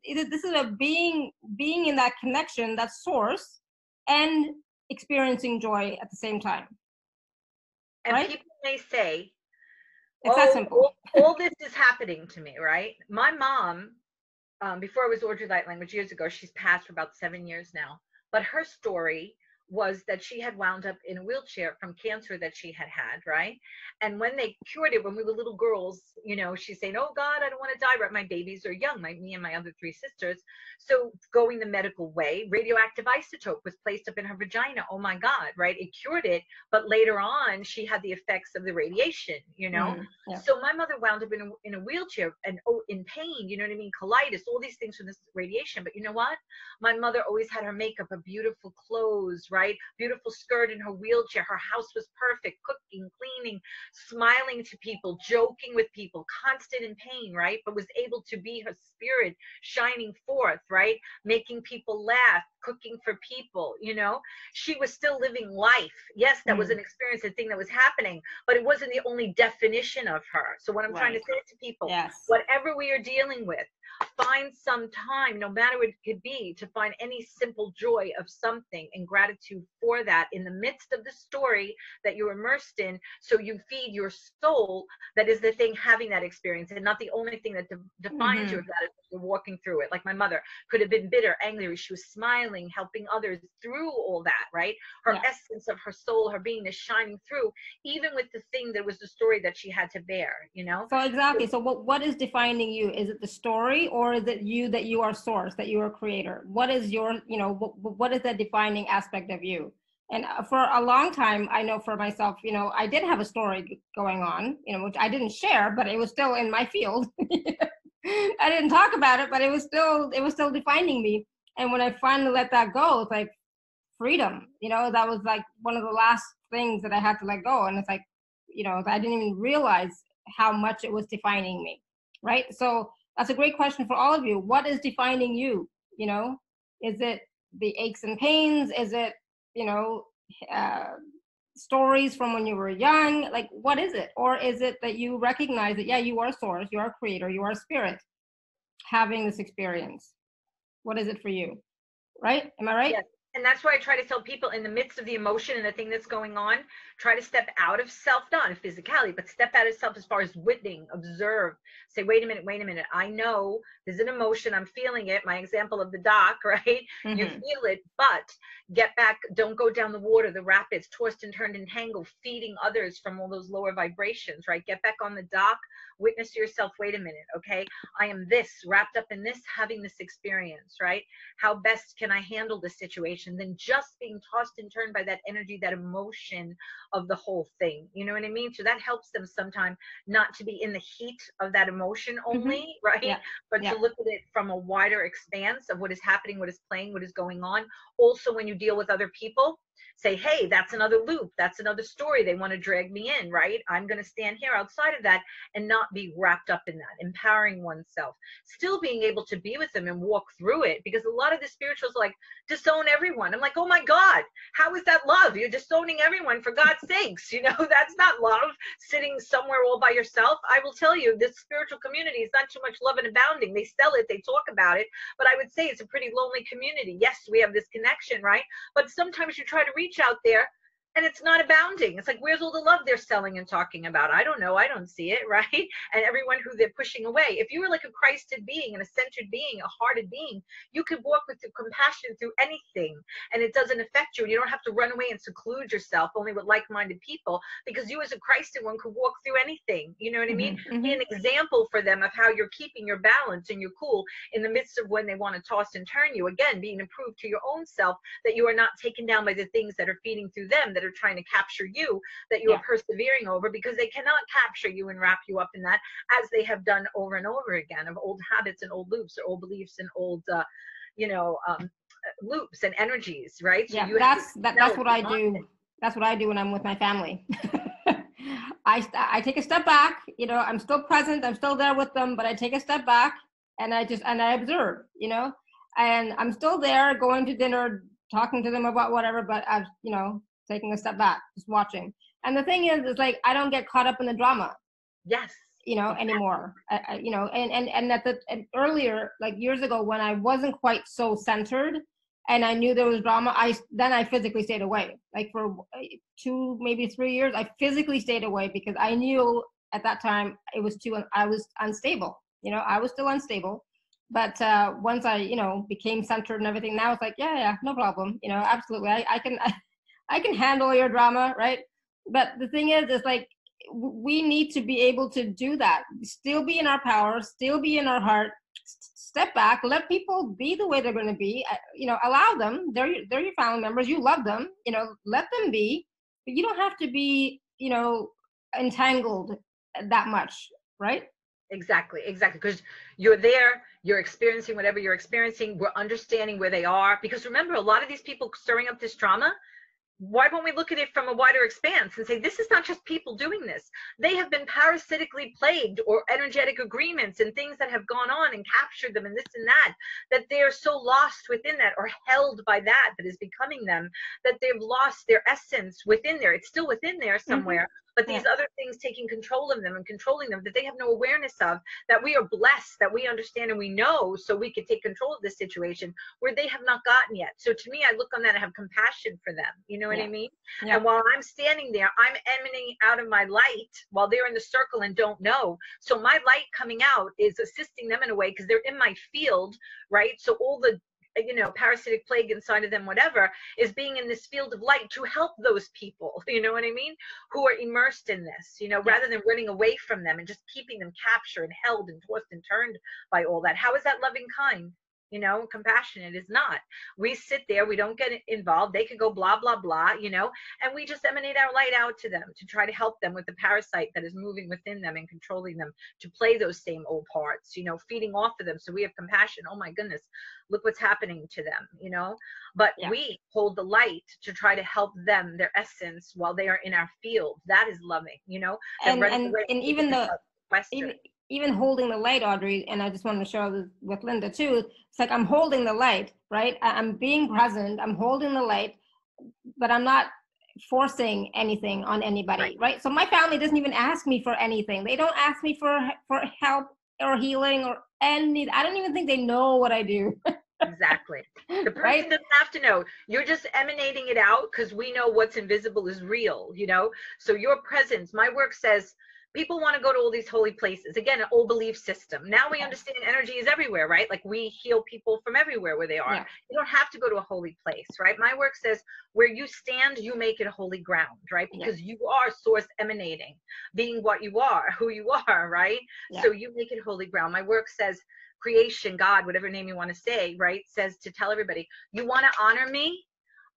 this is a being in that connection, that source, and experiencing joy at the same time. And right? people may say, it's that simple. all this is happening to me, right? My mom, before I was Audrey Light Language years ago, she's passed for about 7 years now, but her story was that she had wound up in a wheelchair from cancer that she had had, right? And when they cured it, when we were little girls, she's saying, oh God, I don't want to die, right? My babies are young, me and my other 3 sisters. So going the medical way, radioactive isotope was placed up in her vagina. Oh my God, right? It cured it, but later on she had the effects of the radiation, Yeah. So my mother wound up in a wheelchair and in pain, you know what I mean? Colitis, all these things from this radiation. But you know what? My mother always had her makeup, a beautiful clothes, right? Beautiful skirt in her wheelchair. Her house was perfect, cooking, cleaning, smiling to people, joking with people, constant in pain, right? But was able to be her spirit shining forth, right? Making people laugh, cooking for people, She was still living life. Yes, that was an experience, a thing that was happening, but it wasn't the only definition of her. So what I'm trying to say to people, whatever we are dealing with, find some time, no matter what it could be, to find any simple joy of something and gratitude for that in the midst of the story that you're immersed in, so you feed your soul. That is the thing having that experience, and not the only thing that defines you, that is you're walking through it. Like my mother could have been bitter, angry, she was smiling, helping others through all that, right? Her essence of her soul, her being is shining through, even with the thing that was the story that she had to bear, So exactly. So what is defining you? Is it the story, or is it you, that you are source, that you are creator? What is your, what is that defining aspect of you? And for a long time, I know for myself, I did have a story going on, which I didn't share, but it was still in my field. I didn't talk about it, but it was still defining me. And when I finally let that go, it's like freedom. That was like one of the last things that I had to let go. And it's like, I didn't even realize how much it was defining me, right? So that's a great question for all of you. What is defining you? Is it the aches and pains? Is it, stories from when you were young? Like, what is it? Or is it that you recognize that, yeah, you are source, you are creator, you are spirit having this experience? What is it for you? Right? Am I right? Yes. And that's why I try to tell people, in the midst of the emotion and the thing that's going on, try to step out of self, not in physicality, but step out of self as far as witnessing, observe, say, wait a minute. I know there's an emotion, I'm feeling it. My example of the dock, right? You feel it, but get back, don't go down the water, the rapids, tossed and turned and tangled, feeding others from all those lower vibrations, right? Get back on the dock, witness to yourself, wait a minute, okay? I am this, wrapped up in this, having this experience, right? How best can I handle this situation? Than just being tossed and turned by that energy, that emotion of the whole thing. You know what I mean? So that helps them sometimes not to be in the heat of that emotion only, right? But to look at it from a wider expanse of what is happening, what is playing, what is going on. Also, when you deal with other people, say, hey, that's another loop, that's another story, they want to drag me in, right? I'm going to stand here outside of that and not be wrapped up in that. Empowering oneself, still being able to be with them and walk through it, because a lot of the spirituals like disown everyone. I'm like, oh my God, how is that love? You're disowning everyone, for God's sakes. That's not love, sitting somewhere all by yourself. I will tell you, this spiritual community is not too much love and abounding. They sell it, they talk about it, but I would say it's a pretty lonely community. Yes, we have this connection, right? But sometimes you try to reach out there and it's not abounding. It's like, where's all the love they're selling and talking about? I don't know. I don't see it, right? And everyone who they're pushing away. If you were like a Christed being, and a centered being, a hearted being, you could walk with the compassion through anything, and it doesn't affect you. You don't have to run away and seclude yourself only with like-minded people, because you as a Christed one could walk through anything. You know what I mean? Be an example for them of how you're keeping your balance and your cool in the midst of when they want to toss and turn you. Again, being a proof to your own self that you are not taken down by the things that are feeding through them, that are trying to capture you, that you are persevering over, because they cannot capture you and wrap you up in that, as they have done over and over again, of old habits and old loops, or old beliefs and old loops and energies, right? So that's what I do. That's what I do when I'm with my family. I take a step back. I'm still present, I'm still there with them, but I take a step back and I observe, you know, and I'm still there, going to dinner, talking to them about whatever, but I've, you know, taking a step back, just watching. And the thing is like, I don't get caught up in the drama, Yes. you know, anymore. You know, and earlier, like years ago, when I wasn't quite so centered and I knew there was drama, I physically stayed away. Like for 2, maybe 3 years, I physically stayed away because I knew at that time I was unstable. You know, I was still unstable. But once I, you know, became centered and everything, now it's like, yeah, no problem. You know, absolutely. I can, I can handle your drama, right? But the thing is like, we need to be able to do that, still be in our power, still be in our heart, step back, let people be the way they're going to be, you know, allow them, they're your family members, you love them, you know, let them be, but you don't have to be, you know, entangled that much, right? Exactly, because you're there, you're experiencing whatever you're experiencing, we're understanding where they are, because remember, a lot of these people stirring up this trauma, why won't we look at it from a wider expanse and say, this is not just people doing this. They have been parasitically plagued, or energetic agreements and things that have gone on and captured them and this and that they are so lost within that, or held by that is becoming them, that they've lost their essence within there. It's still within there somewhere, but these other things taking control of them and controlling them, that they have no awareness of, that we are blessed, that we understand and we know, so we can take control of this situation where they have not gotten yet. So to me, I look on that and have compassion for them. You know what I mean? And while I'm standing there, I'm emanating out of my light while they're in the circle and don't know. So my light coming out is assisting them in a way, because they're in my field, right? So all the, you know, parasitic plague inside of them, whatever, is being in this field of light to help those people, you know what I mean, who are immersed in this, you know, rather than running away from them and just keeping them captured and held and tossed and turned by all that. How is that loving, kind? You know, compassionate is not. We sit there, we don't get involved, they could go blah blah blah, you know, and we just emanate our light out to them to try to help them with the parasite that is moving within them and controlling them to play those same old parts, you know, feeding off of them. So we have compassion. Oh my goodness, look what's happening to them, you know. But we hold the light to try to help them, their essence, while they are in our field. That is loving, you know. And even even holding the light, Audrey, and I just want to share this with Linda too. It's like, I'm holding the light, right? I'm being present, I'm holding the light, but I'm not forcing anything on anybody, right? So my family doesn't even ask me for anything. They don't ask me for help or healing or any. I don't even think they know what I do. Exactly. The person doesn't have to know. You're just emanating it out, because we know what's invisible is real, you know. So your presence, my work says, people want to go to all these holy places. Again, an old belief system. Now we understand energy is everywhere, right? Like, we heal people from everywhere where they are. You don't have to go to a holy place, right? My work says, where you stand, you make it holy ground, right? Because you are source emanating, being what you are, who you are, right? So you make it holy ground. My work says, creation, God, whatever name you want to say, right, says to tell everybody, you want to honor me,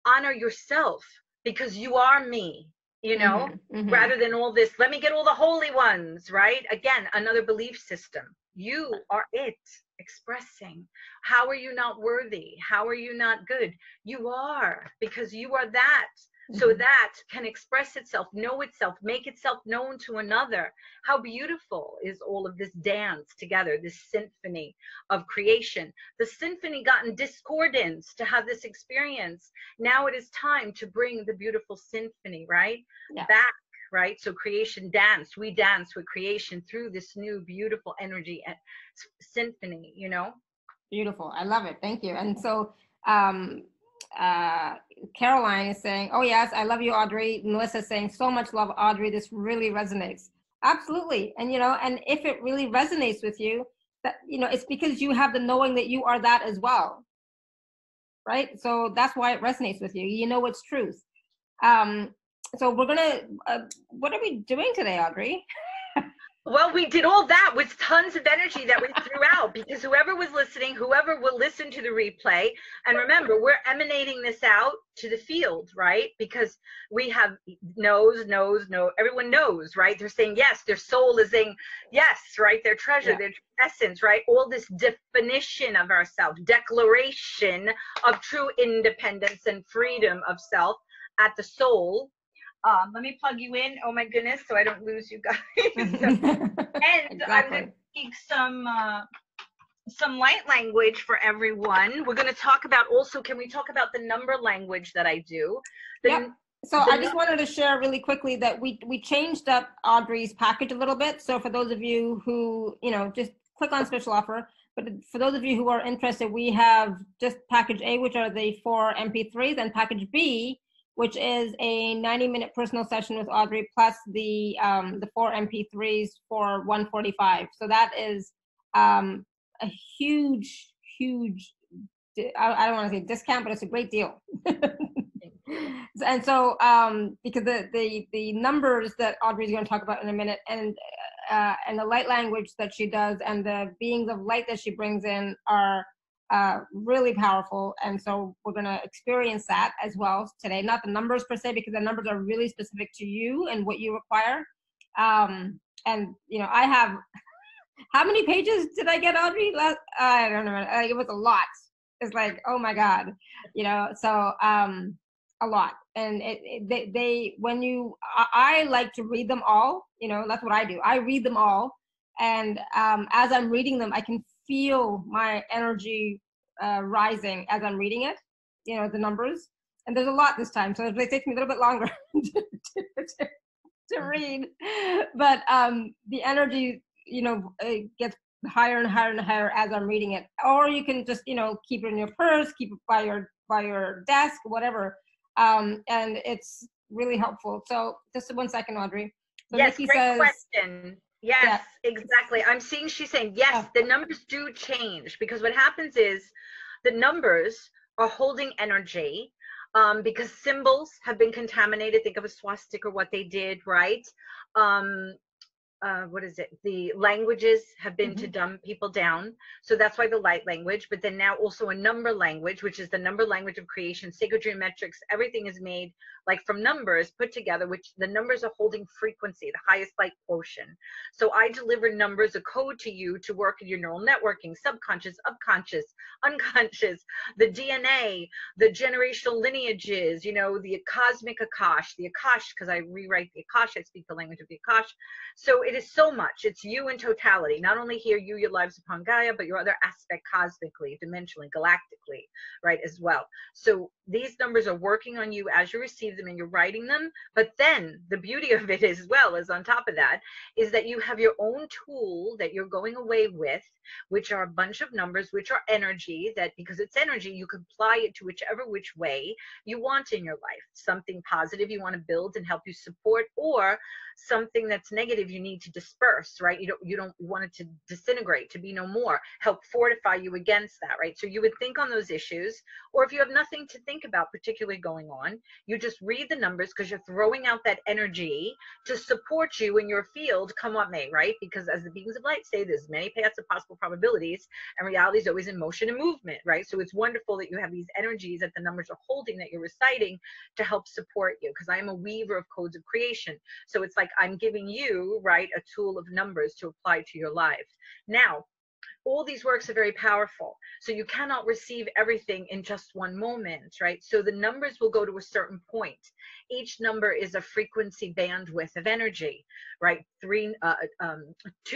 honor yourself, because you are me, you know, rather than all this, let me get all the holy ones, right? Again, another belief system. You are it, expressing. How are you not worthy? How are you not good? You are, because you are that. So that can express itself, know itself, make itself known to another. How beautiful is all of this dance together, this symphony of creation. The symphony got in discordance to have this experience. Now it is time to bring the beautiful symphony, right? Back, right? So creation dance. We dance with creation through this new beautiful energy and symphony, you know? Beautiful. I love it. Thank you. And so, Caroline is saying, oh yes, I love you, Audrey. Melissa is saying, so much love, Audrey. This really resonates. Absolutely. And, you know, and if it really resonates with you, that, you know, it's because you have the knowing that you are that as well. Right. So that's why it resonates with you. You know, it's truth. So we're going to, what are we doing today, Audrey? Well, we did all that with tons of energy that we threw out, because whoever was listening, whoever will listen to the replay, and remember, we're emanating this out to the field, right? Because we have knows, everyone knows, right? They're saying yes, their soul is saying yes, right? Their treasure, their essence, right? All this definition of ourselves, declaration of true independence and freedom of self at the soul. Let me plug you in. Oh my goodness, so I don't lose you guys. And exactly. I'm going to speak some some light language for everyone. We're going to talk about also, can we talk about the number language that I do? Yep. So I just wanted to share really quickly that we changed up Audrey's package a little bit. So for those of you who, you know, just click on special offer. But for those of you who are interested, we have just package A, which are the 4 MP3s, and package B, which is a 90-minute personal session with Audrey, plus the 4 MP3s for $145. So that is a huge, I don't want to say discount, but it's a great deal. And so because the numbers that Audrey's going to talk about in a minute, and the light language that she does, and the beings of light that she brings in are really powerful. And so we're going to experience that as well today. Not the numbers per se, because the numbers are really specific to you and what you require. And you know, I have, how many pages did I get, Audrey? I don't know. It was a lot. It's like, oh my God, you know. So a lot. And I like to read them all, you know. That's what I do. I read them all, and as I'm reading them, I can feel my energy rising as I'm reading it, you know, the numbers. And there's a lot this time, so it takes me a little bit longer to read, but the energy, you know, it gets higher and higher and higher as I'm reading it. Or you can just, you know, keep it in your purse, keep it by your desk, whatever. And it's really helpful. So just 1 second, Audrey. So yes, Nikki great says, question. Yes, yeah. Exactly. I'm seeing she's saying, yes, the numbers do change, because what happens is the numbers are holding energy because symbols have been contaminated. Think of a swastika or what they did, right? What is it? The languages have been to dumb people down. So that's why the light language, but then now also a number language, which is the number language of creation, sacred geometrics. Everything is made like from numbers put together, which the numbers are holding frequency, the highest light quotient. So I deliver numbers, a code to you to work in your neural networking, subconscious, upconscious, unconscious, the DNA, the generational lineages, you know, the cosmic Akash, the Akash, because I rewrite the Akash, I speak the language of the Akash. So it is so much. It's you in totality. Not only here, you, your lives upon Gaia, but your other aspect cosmically, dimensionally, galactically, right, as well. So these numbers are working on you as you receive them and you're writing them. But then the beauty of it as well is, on top of that, is that you have your own tool that you're going away with, which are a bunch of numbers, which are energy, that because it's energy, you can apply it to which way you want in your life. Something positive you want to build and help you support, or something that's negative you need to disperse, right? You don't want it to disintegrate, to be no more, help fortify you against that, right? So you would think on those issues, or if you have nothing to think about particularly going on, you just read the numbers, because you're throwing out that energy to support you in your field, come what may, right? Because as the beings of light say, there's many paths of possible probabilities, and reality is always in motion and movement, right? So it's wonderful that you have these energies that the numbers are holding, that you're reciting to help support you, because I am a weaver of codes of creation. So it's like I'm giving you, right, a tool of numbers to apply to your life. Now, all these works are very powerful. So you cannot receive everything in just one moment, right? So the numbers will go to a certain point. Each number is a frequency bandwidth of energy, right? 2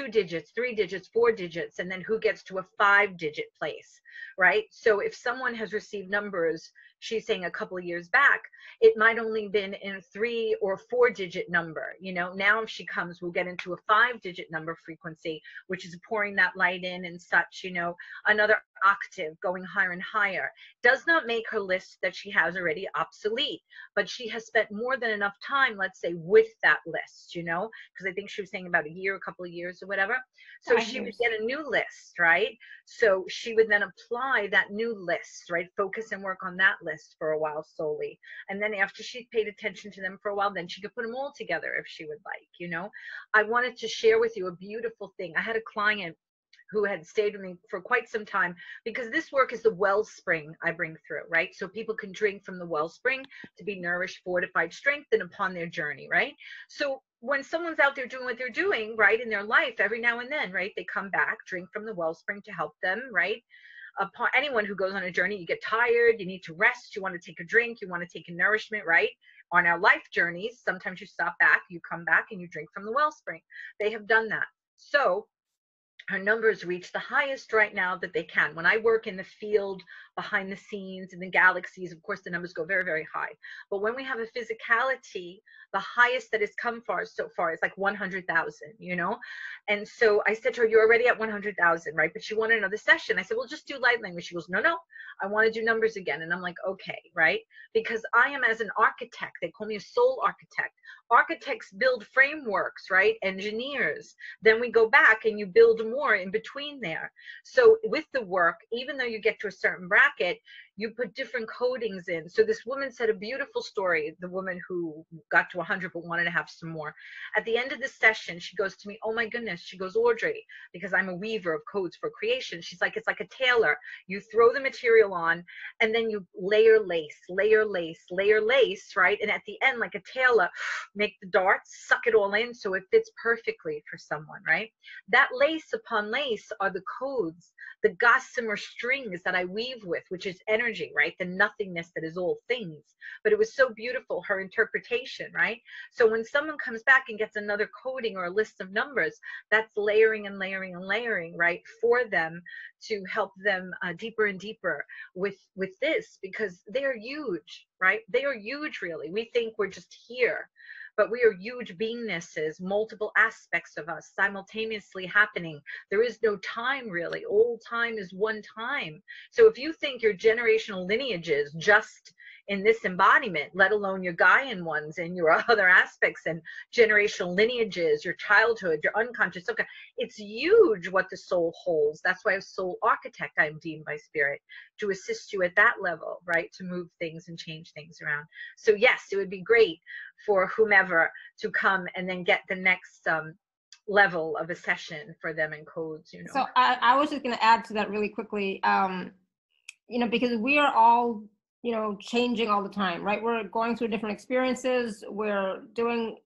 digits, 3 digits, 4 digits, and then who gets to a 5-digit place, right? So if someone has received numbers, she's saying a couple of years back, it might only been in a 3 or 4-digit number. You know, now if she comes, we'll get into a 5-digit number frequency, which is pouring that light in and such, you know, another octave going higher and higher. Does not make her list that she has already obsolete, but she has spent more than enough time, let's say, with that list, you know, because I think she was saying about a year, a couple of years or whatever. So she would get a new list, right? So she would then apply that new list, right? Focus and work on that list for a while solely. And then after she paid attention to them for a while, then she could put them all together if she would like, you know. I wanted to share with you a beautiful thing. I had a client who had stayed with me for quite some time, because this work is the wellspring I bring through, right? So people can drink from the wellspring to be nourished, fortified, strengthened upon their journey, right? So when someone's out there doing what they're doing, right, in their life, every now and then, right, they come back, drink from the wellspring to help them, right? Upon anyone who goes on a journey, you get tired, you need to rest, you want to take a drink, you want to take a nourishment, right? On our life journeys, sometimes you stop back, you come back and you drink from the wellspring. They have done that. So her numbers reach the highest right now that they can. When I work in the field, behind the scenes, in the galaxies, of course, the numbers go very, very high. But when we have a physicality, the highest that has come far so far is like 100,000, you know? And so I said to her, you're already at 100,000, right? But she wanted another session. I said, well, just do light language. She goes, no, no, I want to do numbers again. And I'm like, okay, right? Because I am, as an architect, they call me a soul architect. Architects build frameworks, right? Engineers. Then we go back and you build more in between there. So with the work, even though you get to a certain bracket, you put different codings in. So this woman said a beautiful story, the woman who got to 100 but wanted to have some more. At the end of the session, she goes to me, oh my goodness, she goes, Audrey, because I'm a weaver of codes for creation. She's like, it's like a tailor. You throw the material on and then you layer lace, layer lace, layer lace, right? And at the end, like a tailor, make the darts, suck it all in so it fits perfectly for someone, right? That lace upon lace are the codes, the gossamer strings that I weave with, which is energy, right? The nothingness that is all things. But it was so beautiful, her interpretation, right? So when someone comes back and gets another coding or a list of numbers, that's layering and layering and layering, right? For them to help them deeper and deeper with this, because they are huge, right? They are huge, really. We think we're just here, but we are huge beingnesses, multiple aspects of us simultaneously happening. There is no time, really. All time is one time. So if you think your generational lineages just in this embodiment, let alone your Gaian ones and your other aspects and generational lineages, your childhood, your unconscious, okay, it's huge what the soul holds. That's why a soul architect, I'm deemed by spirit, to assist you at that level, right? To move things and change things around. So yes, it would be great for whomever to come and then get the next level of a session for them in codes, you know. So I was just going to add to that really quickly, you know, because we are all, you know, changing all the time, right? We're going through different experiences. We're doing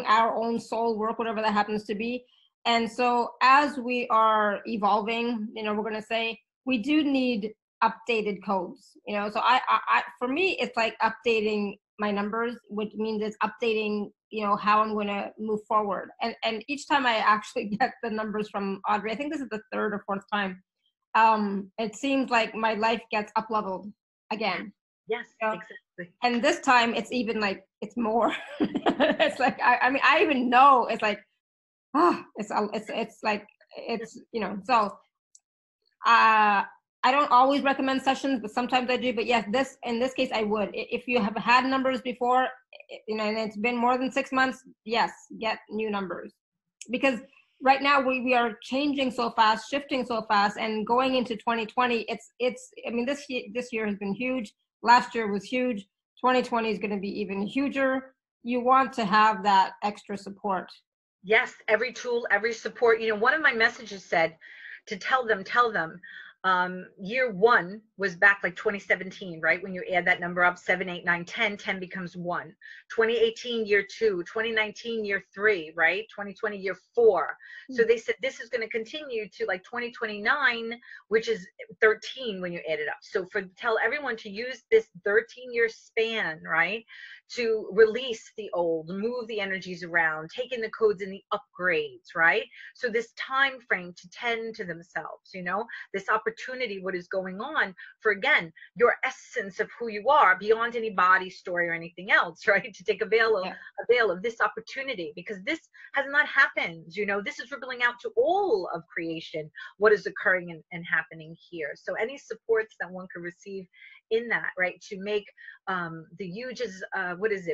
our own soul work, whatever that happens to be. And so as we are evolving, you know, we're going to say we do need updated codes, you know. So I for me, it's like updating my numbers, which means it's updating, you know, how I'm going to move forward. And each time I actually get the numbers from Audrey, I think this is the third or fourth time, it seems like my life gets up leveled again. Yes, you know? exactly. And this time it's even like, it's more. It's like, I mean, I even know it's like, it's like, it's, you know, so I don't always recommend sessions, but sometimes I do. But yes, in this case, I would. If you have had numbers before, you know, and it's been more than 6 months, yes, get new numbers. Because right now we are changing so fast, shifting so fast, and going into 2020, it's. I mean, this year has been huge. Last year was huge. 2020 is going to be even huger. You want to have that extra support. Yes, every tool, every support. You know, one of my messages said to tell them, year one was back like 2017, right? When you add that number up, 7, 8, 9, 10, 10 becomes 1. 2018, year 2, 2019, year 3, right? 2020, year 4. So they said this is going to continue to like 2029, which is 13 when you add it up. So tell everyone to use this 13-year span, right? To release the old, move the energies around, take in the codes and the upgrades, right? So this time frame to tend to themselves, you know, this opportunity, what is going on for, again, your essence of who you are beyond any body story or anything else, right? To take avail of this opportunity, because this has not happened, you know, this is rippling out to all of creation, what is occurring and happening here. So any supports that one could receive in that, right, to make the huge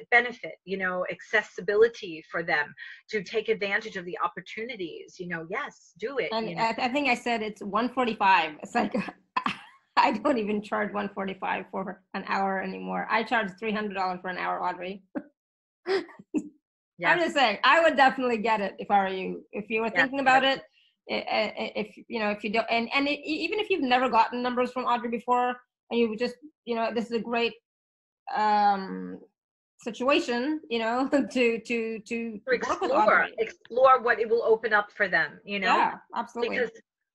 benefit, you know, accessibility for them to take advantage of the opportunities, you know, yes, do it. And you know? I think I said it's 145. It's like I don't even charge 145 for an hour anymore. I charge $300 for an hour, Audrey. Yes. I'm just saying, I would definitely get it if I were you. If you were thinking about it, if you know, if you don't, even if you've never gotten numbers from Audrey before, and you just, you know, this is a great situation, you know, to explore what it will open up for them, you know. Yeah, absolutely. Because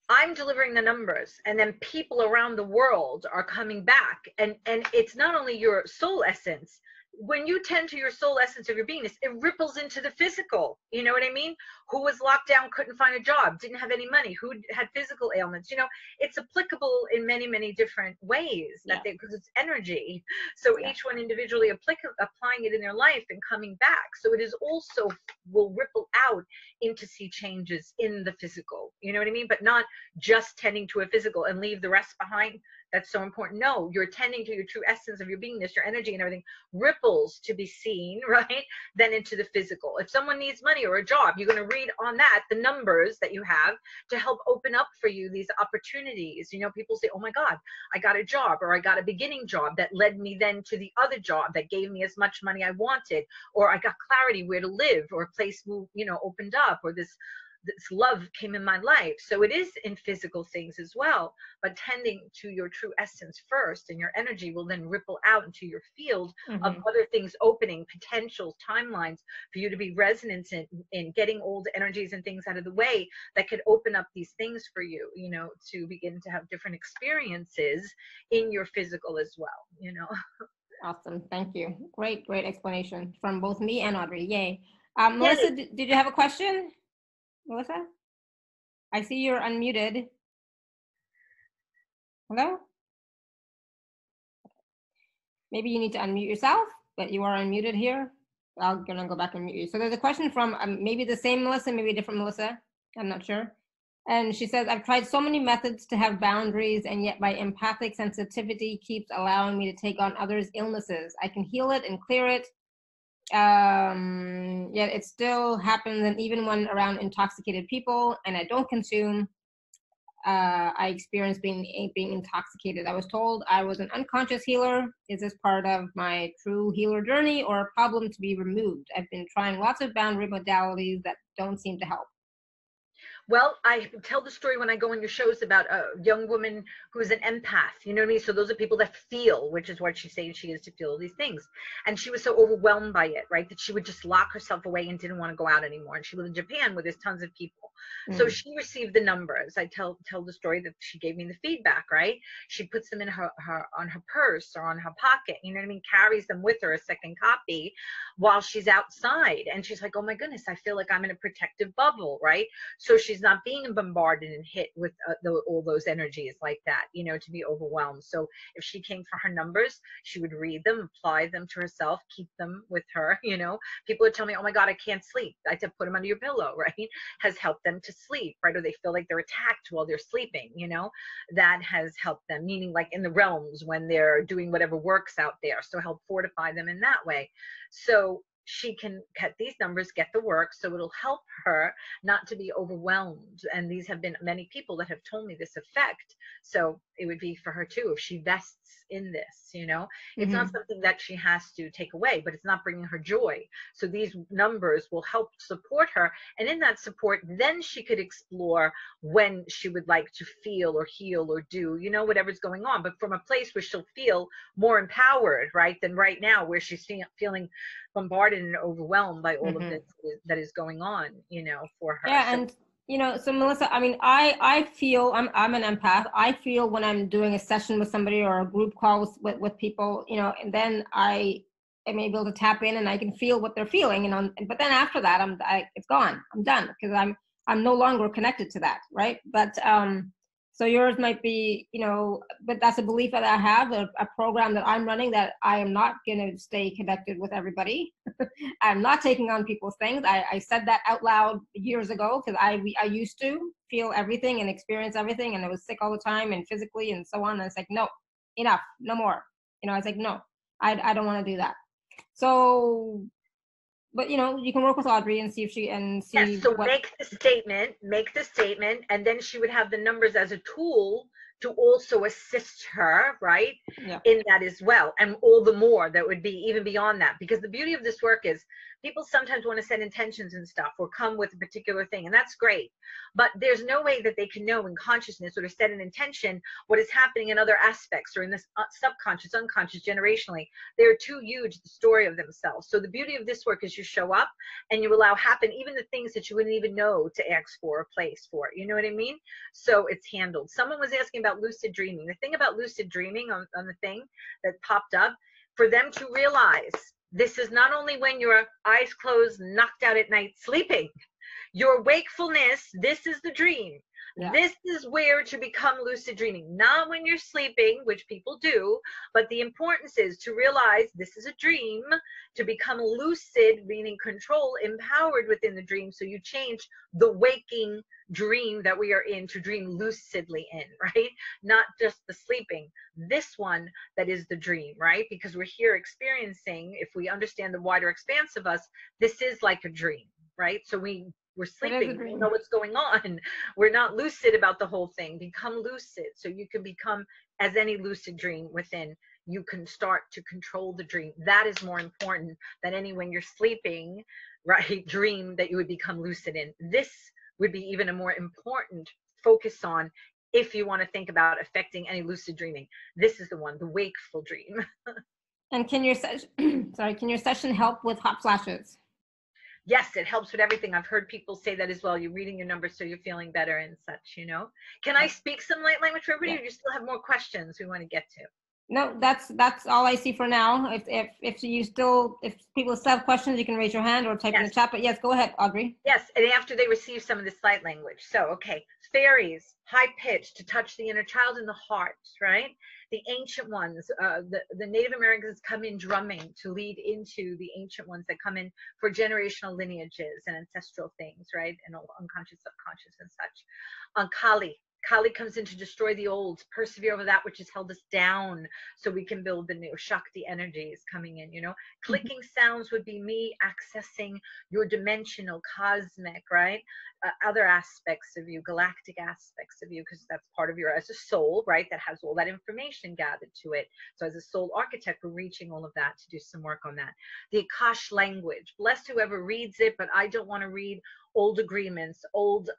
I'm delivering the numbers, and then people around the world are coming back, and it's not only your soul essence, when you tend to your soul essence of your beingness, it ripples into the physical. You know what I mean? Who was locked down, couldn't find a job, didn't have any money, who had physical ailments. You know, it's applicable in many, many different ways that they, because it's energy. So each one individually applying it in their life and coming back. So it is also will ripple out into see changes in the physical. You know what I mean? But not just tending to a physical and leave the rest behind. That's so important. No, you're tending to your true essence of your beingness, your energy and everything ripples to be seen, right? Then into the physical. If someone needs money or a job, you're going to read on that, the numbers that you have to help open up for you these opportunities. You know, people say, oh my God, I got a job, or I got a beginning job that led me then to the other job that gave me as much money I wanted, or I got clarity where to live, or a place moved, you know, opened up, or this love came in my life. So it is in physical things as well, but tending to your true essence first, and your energy will then ripple out into your field of other things opening, potentials, timelines for you to be resonant in getting old energies and things out of the way that could open up these things for you, you know, to begin to have different experiences in your physical as well, you know. Awesome. Thank you. Great explanation from both me and Audrey. Yay. Melissa, did you have a question? Melissa? I see you're unmuted. Hello? Maybe you need to unmute yourself, but you are unmuted here. I'm gonna go back and mute you. So there's a question from maybe the same Melissa, maybe a different Melissa. I'm not sure. And she says, I've tried so many methods to have boundaries, and yet my empathic sensitivity keeps allowing me to take on others' illnesses. I can heal it and clear it, yet it still happens, and even when around intoxicated people and I don't consume, I experience being intoxicated. I was told I was an unconscious healer. Is this part of my true healer journey, or a problem to be removed? I've been trying lots of boundary modalities that don't seem to help. Well, I tell the story when I go on your shows about a young woman who's an empath, you know what I mean? So those are people that feel, which is what she's saying she is, to feel these things. And she was so overwhelmed by it, right, that she would just lock herself away and didn't want to go out anymore. And she lived in Japan where there's tons of people. So she received the numbers. I tell the story that she gave me the feedback, right? She puts them in her on her purse or on her pocket, you know what I mean? Carries them with her, a second copy, while she's outside. And she's like, oh my goodness, I feel like I'm in a protective bubble, right? So she's not being bombarded and hit with all those energies like that, you know, to be overwhelmed. So if she came for her numbers, she would read them, apply them to herself, keep them with her, you know. People are telling me, oh my God, I can't sleep. I said, put them under your pillow, right? Has helped them to sleep, right? Or they feel like they're attacked while they're sleeping, you know. That has helped them, meaning like in the realms when they're doing whatever works out there. So help fortify them in that way. So she can get these numbers, get the work, so it'll help her not to be overwhelmed. And these have been many people that have told me this effect. So it would be for her too, if she vests in this, you know. It's not something that she has to take away, but it's not bringing her joy. So these numbers will help support her. And in that support, then she could explore when she would like to feel or heal or do, you know, whatever's going on, but from a place where she'll feel more empowered, right, than right now, where she's feeling bombarded and overwhelmed by all of this that is going on, you know, for her. Yeah, and you know, so Melissa, I mean, I feel I'm an empath. I feel when I'm doing a session with somebody or a group call with people, you know, and then I am able to tap in and I can feel what they're feeling, you know. But then after that, it's gone. I'm done because I'm no longer connected to that, right? But so yours might be, you know, but that's a belief that I have, a program that I'm running, that I am not going to stay connected with everybody. I'm not taking on people's things. I said that out loud years ago because I used to feel everything and experience everything, and I was sick all the time and physically and so on. And it's like, no, enough, no more. You know, I was like, no, I don't want to do that. So, but you know, you can work with Audrey and see if she Yes, so make the statement, and then she would have the numbers as a tool to also assist her, right? Yeah. In that as well. And all the more that would be even beyond that, because the beauty of this work is people sometimes want to set intentions and stuff or come with a particular thing, and that's great, but there's no way that they can know in consciousness or to set an intention what is happening in other aspects or in this subconscious, unconscious, generationally. They're too huge, the story of themselves. So the beauty of this work is you show up and you allow happen even the things that you wouldn't even know to ask for or place for, you know what I mean? So it's handled. Someone was asking about lucid dreaming. The thing about lucid dreaming on the thing that popped up, for them to realize This is not only when your eyes closed, knocked out at night, sleeping. Your wakefulness, this is the dream. Yeah. This is where to become lucid dreaming, not when you're sleeping, which people do, but the importance is to realize this is a dream, to become lucid, meaning control, empowered within the dream. So you change the waking dream that we are in to dream lucidly in, right? Not just the sleeping, this one that is the dream, right? Because we're here experiencing, if we understand the wider expanse of us, this is like a dream, right? So we're sleeping, we don't know what's going on. We're not lucid about the whole thing. Become lucid so you can become as any lucid dream within. You can start to control the dream. That is more important than any when you're sleeping, right, dream that you would become lucid in. This would be even a more important focus on if you want to think about affecting any lucid dreaming. This is the one, the wakeful dream. And can your session, sorry, can your session help with hot flashes? Yes, it helps with everything. I've heard people say that as well. You're reading your numbers so you're feeling better and such, you know. Can I speak some light language for everybody, or do you still have more questions we want to get to? No, that's all I see for now. If people still have questions, you can raise your hand or type in the chat. But yes, go ahead, Audrey. Yes, and after they receive some of this light language. So, okay, fairies, high pitch to touch the inner child in the heart, right? The ancient ones, the Native Americans come in drumming to lead into the ancient ones that come in for generational lineages and ancestral things, right? And unconscious, subconscious and such. Kali comes in to destroy the old, persevere over that which has held us down so we can build the new. Shakti energy is coming in, you know. Clicking sounds would be me accessing your dimensional, cosmic, right? Other aspects of you, galactic aspects of you, because that's part of your, as a soul, right? That has all that information gathered to it. So as a soul architect, we're reaching all of that to do some work on that. The Akash language, bless whoever reads it, but I don't want to read old agreements, old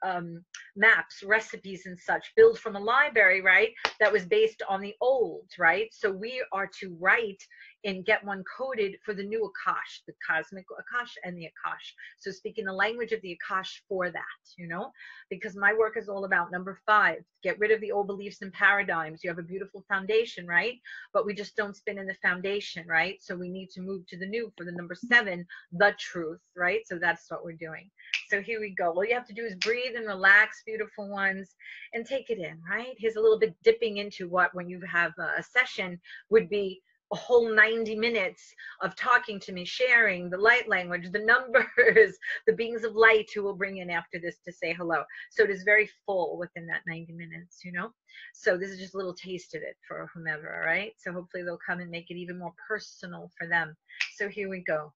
maps, recipes and such, build from a library, right? That was based on the old, right? So we are to write and get one coded for the new Akash, the cosmic Akash and the Akash. So speaking the language of the Akash for that, you know, because my work is all about number 5, get rid of the old beliefs and paradigms. You have a beautiful foundation, right? But we just don't spin in the foundation, right? So we need to move to the new for the number 7, the truth, right? So that's what we're doing. So here we go. All you have to do is breathe and relax, beautiful ones, and take it in, right? Here's a little bit dipping into what, when you have a session, would be a whole 90 minutes of talking to me, sharing the light language, the numbers, the beings of light who will bring in after this to say hello. So it is very full within that 90 minutes, you know? So this is just a little taste of it for whomever, all right? So hopefully they'll come and make it even more personal for them. So here we go.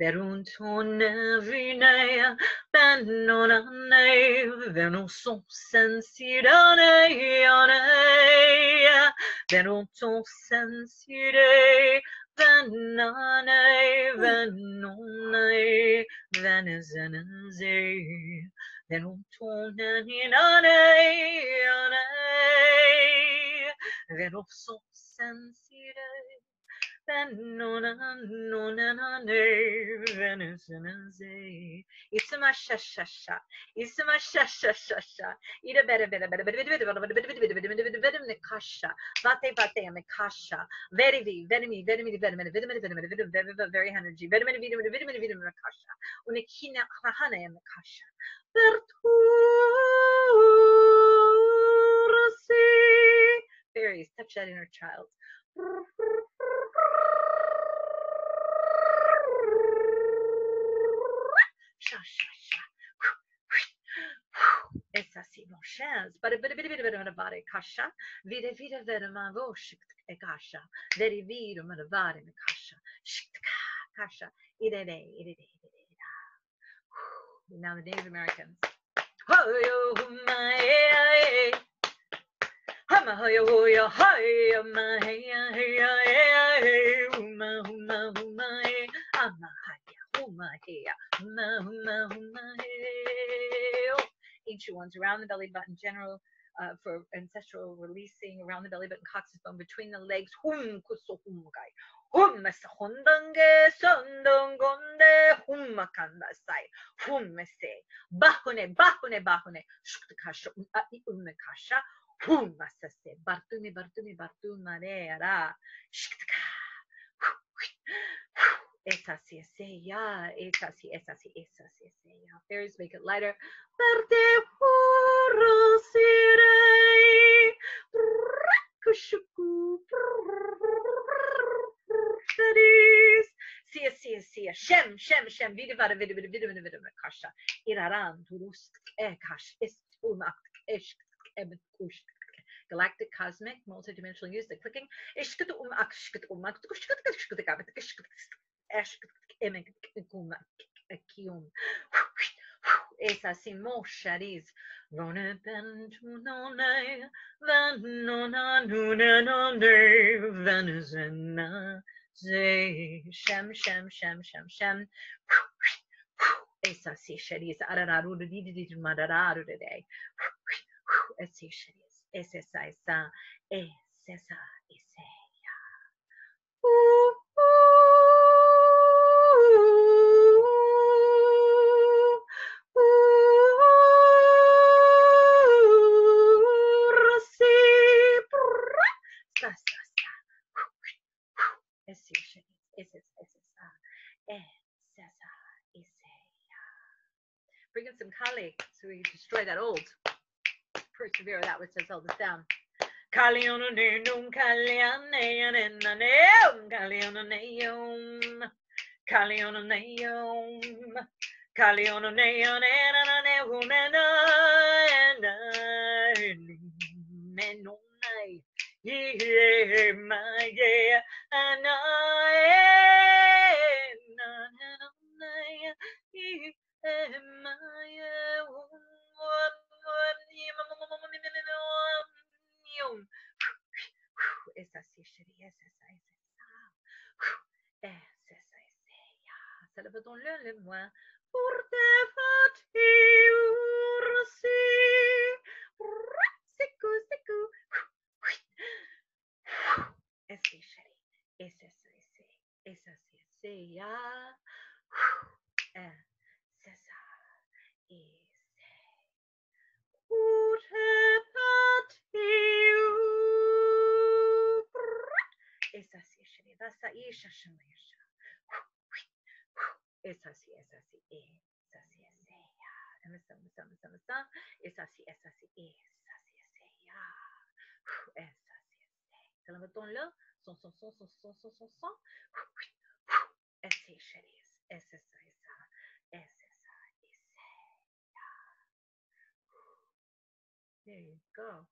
Veruntone vinea benonane venuson sensirane ane venunton sensire venane venone venezenaze venuntone inane ane venuson sensire Isma shashasha, Isma shashasha, Ida better kasha, Vate Vate Mikasha, very very energy, vitamin kasha, Unikina Hahana and Kasha, fairies, touch that inner child. Es así, mon chance. But a bit of body kasha. Vida vera ma vosh e kasha. Very vida ma vare me kasha. Kasha. Ide. Now the Native Americans. Ancient ones around the belly button, general for ancestral releasing around the belly button, coccyx bone between the legs. Esa sí es ella. Esa sí, esa sí, esa sí es ella. Fairies, make it lighter. Verde puro sirei. Kushuku. Fairies. Sí, sí, sí. Shem, Shem, Shem. Vidivada, vidivada, vidivada, vidivada, kasha. Iraran, turust, ekash, ist, umak, ish, ebet, kush. Galactic, cosmic, multidimensional use, the clicking. Esa simo shadiz. Rone bentunone, venona nunenone, venizena. Shem, Shem, Shem, Shem, Shem. Esa si shadiz. Arararu de di madararu today. Esa shadiz. Esa esa. Esa esa. Bring in some Kali so we destroy that old. Persevere, that which says hold us down. Kaliona neum Kaliana neum Kaliona neum Kaliona neum Kaliona neum menonai ye my yeah and esa sí sería esa célèbre-le le moi pour te fatir seco esa chérie esa sí ya c'est ça pour te fatir esa sí chérie vas a ir chercher esa sí esa sí esa sí es ella esa sí esa sí esa sí es ella esa sí es ella le bouton-là son esa chérie esa there you go.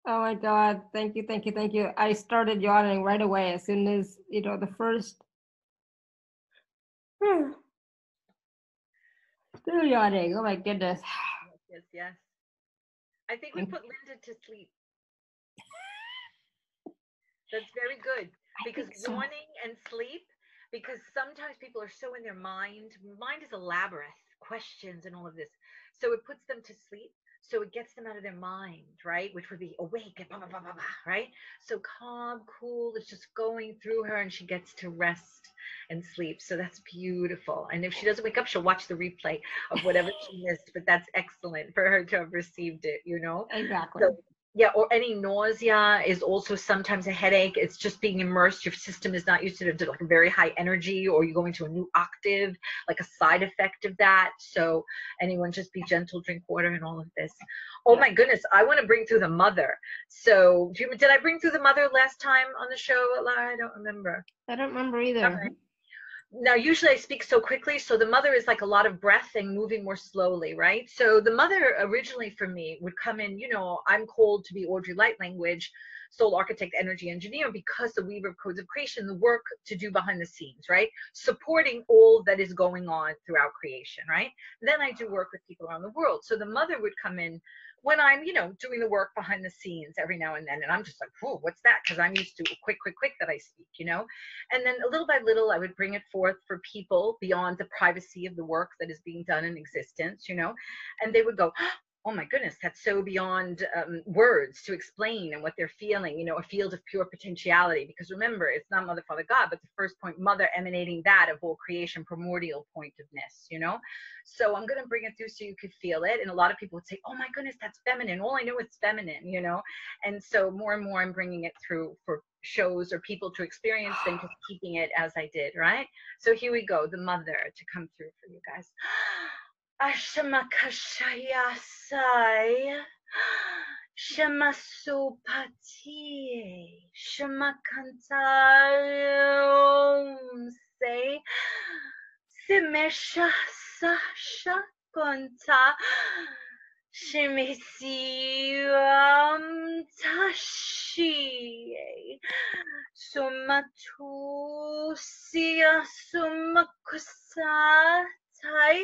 Oh my God. Thank you. Thank you. Thank you. I started yawning right away as soon as, the first. Still yawning. Oh my goodness. Yes. I think we put Linda to sleep. That's very good because yawning and sleep, because sometimes people are so in their mind. Mind is a labyrinth, questions and all of this. So it puts them to sleep. So it gets them out of their mind, right? Which would be awake, blah, blah, blah, blah, blah, right? So calm, cool, it's just going through her and she gets to rest and sleep. So that's beautiful. And if she doesn't wake up, she'll watch the replay of whatever she missed. But that's excellent for her to have received it, Exactly. So, yeah, or any nausea is also sometimes a headache. It's just being immersed. Your system is not used to like a very high energy, or you're going to a new octave, like a side effect of that. So anyone just be gentle, drink water and all of this. Oh my goodness, I want to bring through the mother. So did I bring through the mother last time on the show, Lara? I don't remember. I don't remember either. Now, usually I speak so quickly, so the mother is like a lot of breath and moving more slowly, right? So the mother originally for me would come in, I'm called to be Audrey Light Language, soul architect, energy engineer, because the weaver of codes of creation, the work to do behind the scenes, right? Supporting all that is going on throughout creation, right? Then I do work with people around the world. So the mother would come in when I'm, doing the work behind the scenes every now and then. And I'm just like, whoa, what's that? Because I'm used to quick that I speak, And then little by little, I would bring it forth for people beyond the privacy of the work that is being done in existence, And they would go, oh my goodness, that's so beyond words to explain and what they're feeling, you know, a field of pure potentiality. Because remember, it's not Mother, Father, God, but the first point, Mother, emanating that of all creation, primordial pointiveness, you know? So I'm going to bring it through so you could feel it. And a lot of people would say, oh my goodness, that's feminine. All I know is feminine, you know? And so more and more I'm bringing it through for shows or people to experience than just keeping it as I did, right? So here we go, the Mother to come through for you guys. Ashamakashayasai Shamasupati Shamakantayomse Simesha Sasha Konta Shimisiam Tashi Sumatusia Sumakusatai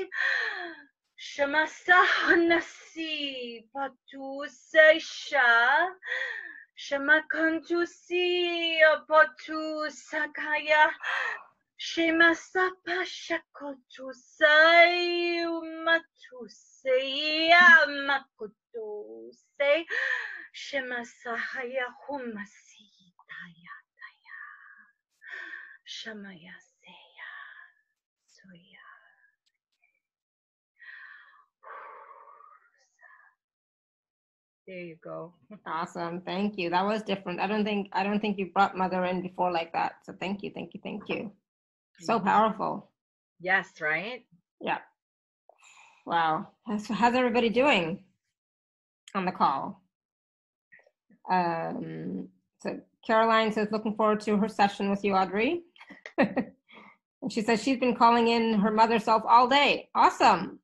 Shamasahanasi Patu Seisha Shamakantusi Patu Sakaya Shemasapa Shakotu Sai Matu Seya Makoto Se Shemasahaya Humasi Daya Daya Shamaya Seya Soya. There you go. Awesome. Thank you. That was different. I don't think you brought Mother in before like that. So thank you. So powerful. Yes, right? Yeah. Wow. So how's everybody doing on the call? So Caroline says, looking forward to her session with you, Audrey. And she says she's been calling in her mother self all day. Awesome.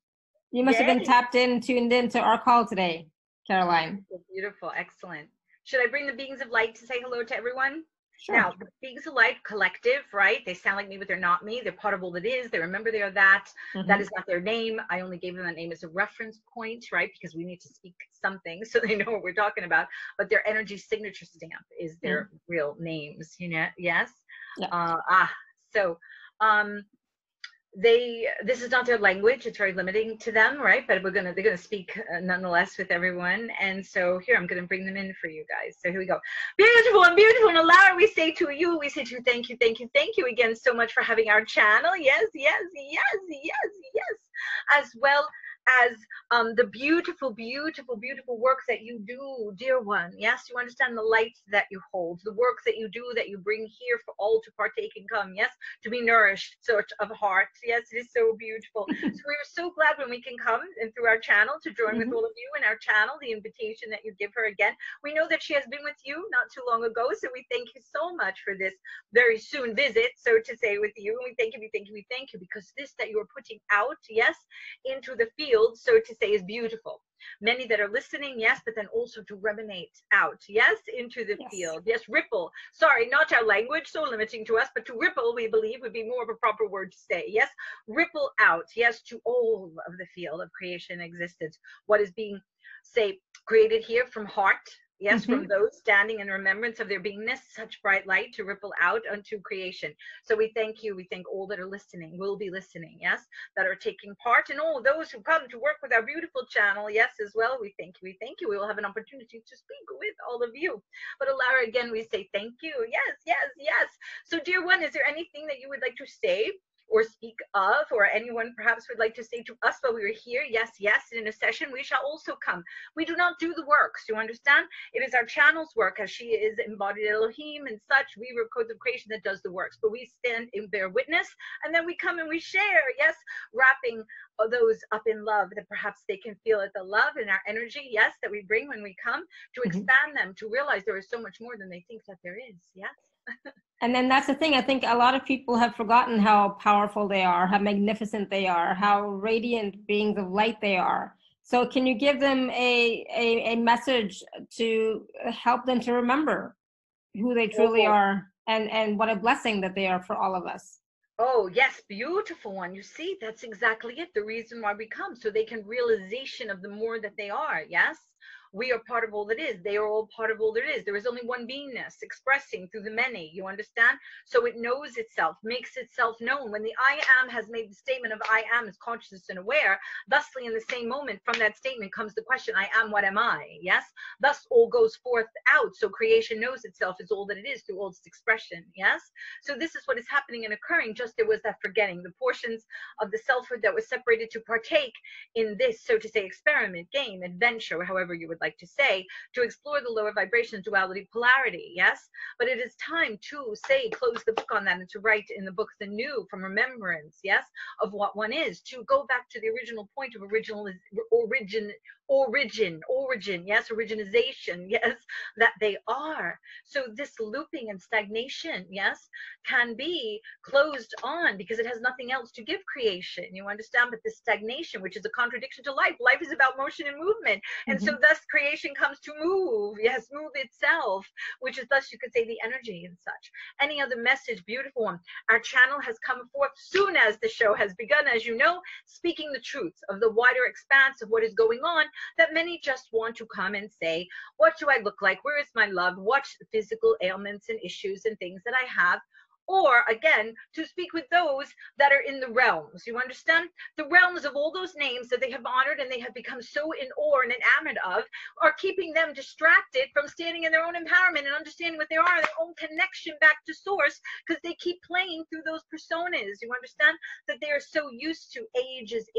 You must have been tapped in, tuned in to our call today, Caroline. Beautiful. Excellent. Should I bring the beings of light to say hello to everyone? Sure. Now, the beings of light collective, right? They sound like me, but they're not me. They're part of all that is. They remember they are that. That is not their name. I only gave them that name as a reference point, right? Because we need to speak something so they know what we're talking about. But their energy signature stamp is their real names, you know? Yes. Yeah. This is not their language. It's very limiting to them, right? But they're gonna speak nonetheless with everyone. And so here, I'm gonna bring them in for you guys. So here we go. Beautiful and beautiful. And Lara, we say to you, thank you again so much for having our channel. Yes. As well as the beautiful work that you do, dear one. Yes, you understand the light that you hold, the work that you do, that you bring here for all to partake and come. Yes, to be nourished, sort of heart. Yes, it is so beautiful. So we're so glad when we can come and through our channel to join with all of you in our channel, the invitation that you give her again. We know that she has been with you not too long ago, so we thank you so much for this very soon visit, so to say, with you. And we thank you because this that you are putting out, yes, into the field, so to say, is beautiful. Many that are listening, yes, but then also to reminate out, yes, into the field. Yes, ripple. Sorry, not our language, so limiting to us, but to ripple, we believe, would be more of a proper word to say. Yes, ripple out, yes, to all of the field of creation existence. What is being, say, created here from heart, yes, from those standing in remembrance of their beingness, such bright light to ripple out unto creation. So we thank you. We thank all that are listening, will be listening, yes, that are taking part, and all those who come to work with our beautiful channel, yes, as well. We thank you. We will have an opportunity to speak with all of you. But Alara, again, we say thank you. Yes. So, dear one, is there anything that you would like to say or speak of, or anyone perhaps would like to say to us while we were here? Yes, in a session we shall also come. We do not do the works, you understand? It is our channel's work, as she is embodied Elohim and such. We were codes of creation that does the works, but we stand and bear witness, and then we come and we share, yes, wrapping those up in love, that perhaps they can feel it, the love and our energy, yes, that we bring when we come, to expand them, to realize there is so much more than they think that there is. Yes. And then that's the thing. I think a lot of people have forgotten how powerful they are, how magnificent they are, how radiant beings of light they are. So can you give them a message to help them to remember who they truly are, and what a blessing that they are for all of us? Oh, yes, beautiful one. You see, that's exactly it. The reason why we come, so they can realization of the more that they are. Yes. We are part of all that is. They are all part of all that is. There is only one beingness expressing through the many. You understand? So it knows itself, makes itself known. When the I am has made the statement of I am is conscious and aware, thusly in the same moment from that statement comes the question, I am, what am I? Yes? Thus all goes forth out. So creation knows itself is all that it is through all its expression. Yes? So this is what is happening and occurring. Just there was that forgetting. The portions of the selfhood that was separated to partake in this, so to say, experiment, game, adventure, however you would like to say, to explore the lower vibration, duality, polarity. Yes? But it is time to say, close the book on that and to write in the book the new from remembrance, yes, of what one is, to go back to the original point of origin, yes, originization, yes, that they are. So this looping and stagnation, yes, can be closed on because it has nothing else to give creation. You understand? But this stagnation, which is a contradiction to life, life is about motion and movement. And so thus creation comes to move, yes, move itself, which is thus you could say the energy and such. Any other message, beautiful one. Our channel has come forth soon as the show has begun, as you know, speaking the truths of the wider expanse of what is going on, that many just want to come and say, what do I look like? Where is my love? What physical ailments and issues and things that I have? Or again, to speak with those that are in the realms. You understand? The realms of all those names that they have honored and they have become so in awe and enamored of are keeping them distracted from standing in their own empowerment and understanding what they are, their own connection back to source, because they keep playing through those personas. You understand? That they are so used to ages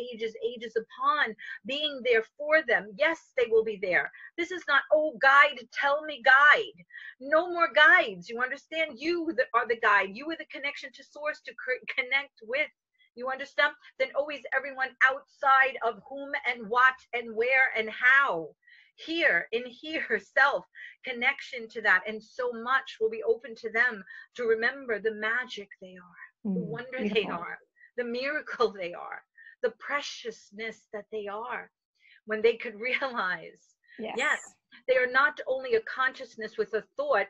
upon being there for them. Yes, they will be there. This is not, oh, guide, tell me guide. No more guides. You understand? You are the guide. You are the connection to source to connect with. You understand? Then always everyone outside of whom and what and where and how. Here, in here, self, connection to that. And so much will be open to them to remember the magic they are, the wonder they are, the miracle they are, the preciousness that they are. When they could realize, yes, they are not only a consciousness with a thought,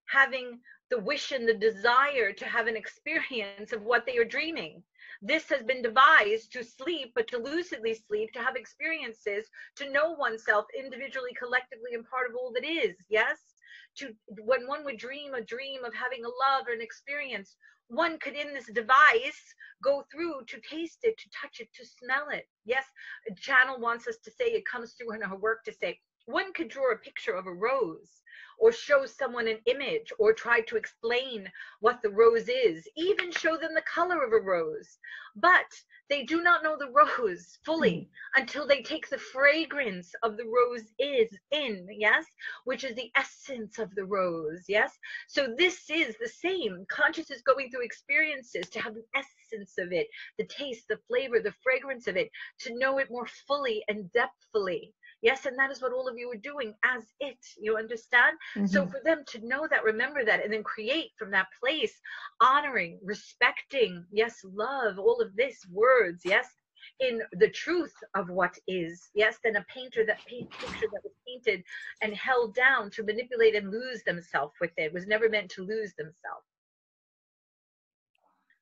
having the wish and the desire to have an experience of what they are dreaming. This has been devised to sleep, but to lucidly sleep, to have experiences, to know oneself individually, collectively, and part of all that is. Yes? To, when one would dream a dream of having a love or an experience, one could in this device go through to taste it, to touch it, to smell it. Yes, a channel wants us to say, it comes through in her work to say, one could draw a picture of a rose or show someone an image or try to explain what the rose is, even show them the color of a rose. But they do not know the rose fully until they take the fragrance of the rose in, yes, which is the essence of the rose, yes. So this is the same. Consciousness going through experiences to have the essence of it, the taste, the flavor, the fragrance of it, to know it more fully and depthfully. Yes, and that is what all of you are doing as it, you understand? So for them to know that, remember that, and then create from that place, honoring, respecting, yes, love, all of this, words, yes, in the truth of what is, yes, then a painter, that picture that was painted and held down to manipulate and lose themselves with it, was never meant to lose themselves.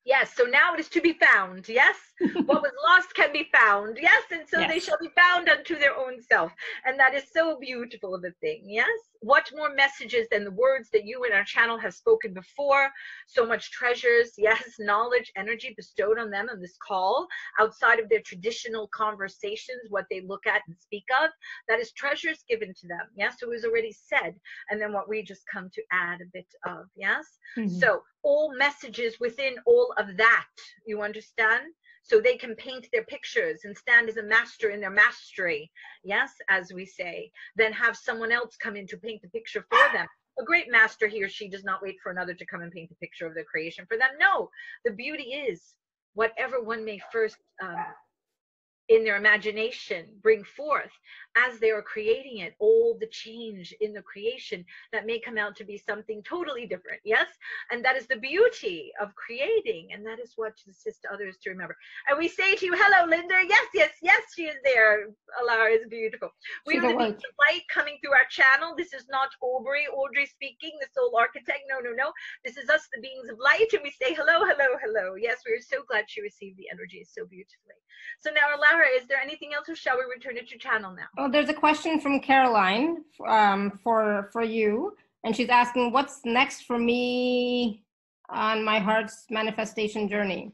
Yes, so now it is to be found, yes? What was lost can be found, yes? And so they shall be found unto their own self. And that is so beautiful of a thing, yes? What more messages than the words that you in our channel have spoken before? So much treasures, yes, knowledge, energy bestowed on them on this call, outside of their traditional conversations, what they look at and speak of, that is treasures given to them, yes? So it was already said, and then what we just come to add a bit of, yes? So all messages within all of that, you understand? So they can paint their pictures and stand as a master in their mastery, yes, as we say, then have someone else come in to paint the picture for them. A great master, he or she does not wait for another to come and paint the picture of their creation for them. No, the beauty is whatever one may first in their imagination bring forth as they are creating it, all the change in the creation that may come out to be something totally different, yes? And that is the beauty of creating, and that is what to assist others to remember. And we say to you, hello, Linda. Yes, yes, yes, she is there. Alara is beautiful. We are the beings of light coming through our channel. This is not Audrey speaking, the soul architect. No, no, no. This is us, the beings of light, and we say hello, hello, hello. hello. Yes, we're so glad she received the energy so beautifully. So now, Lara, is there anything else, or shall we return it to channel now? Oh, there's a question from Caroline for you, and she's asking, what's next for me on my heart's manifestation journey?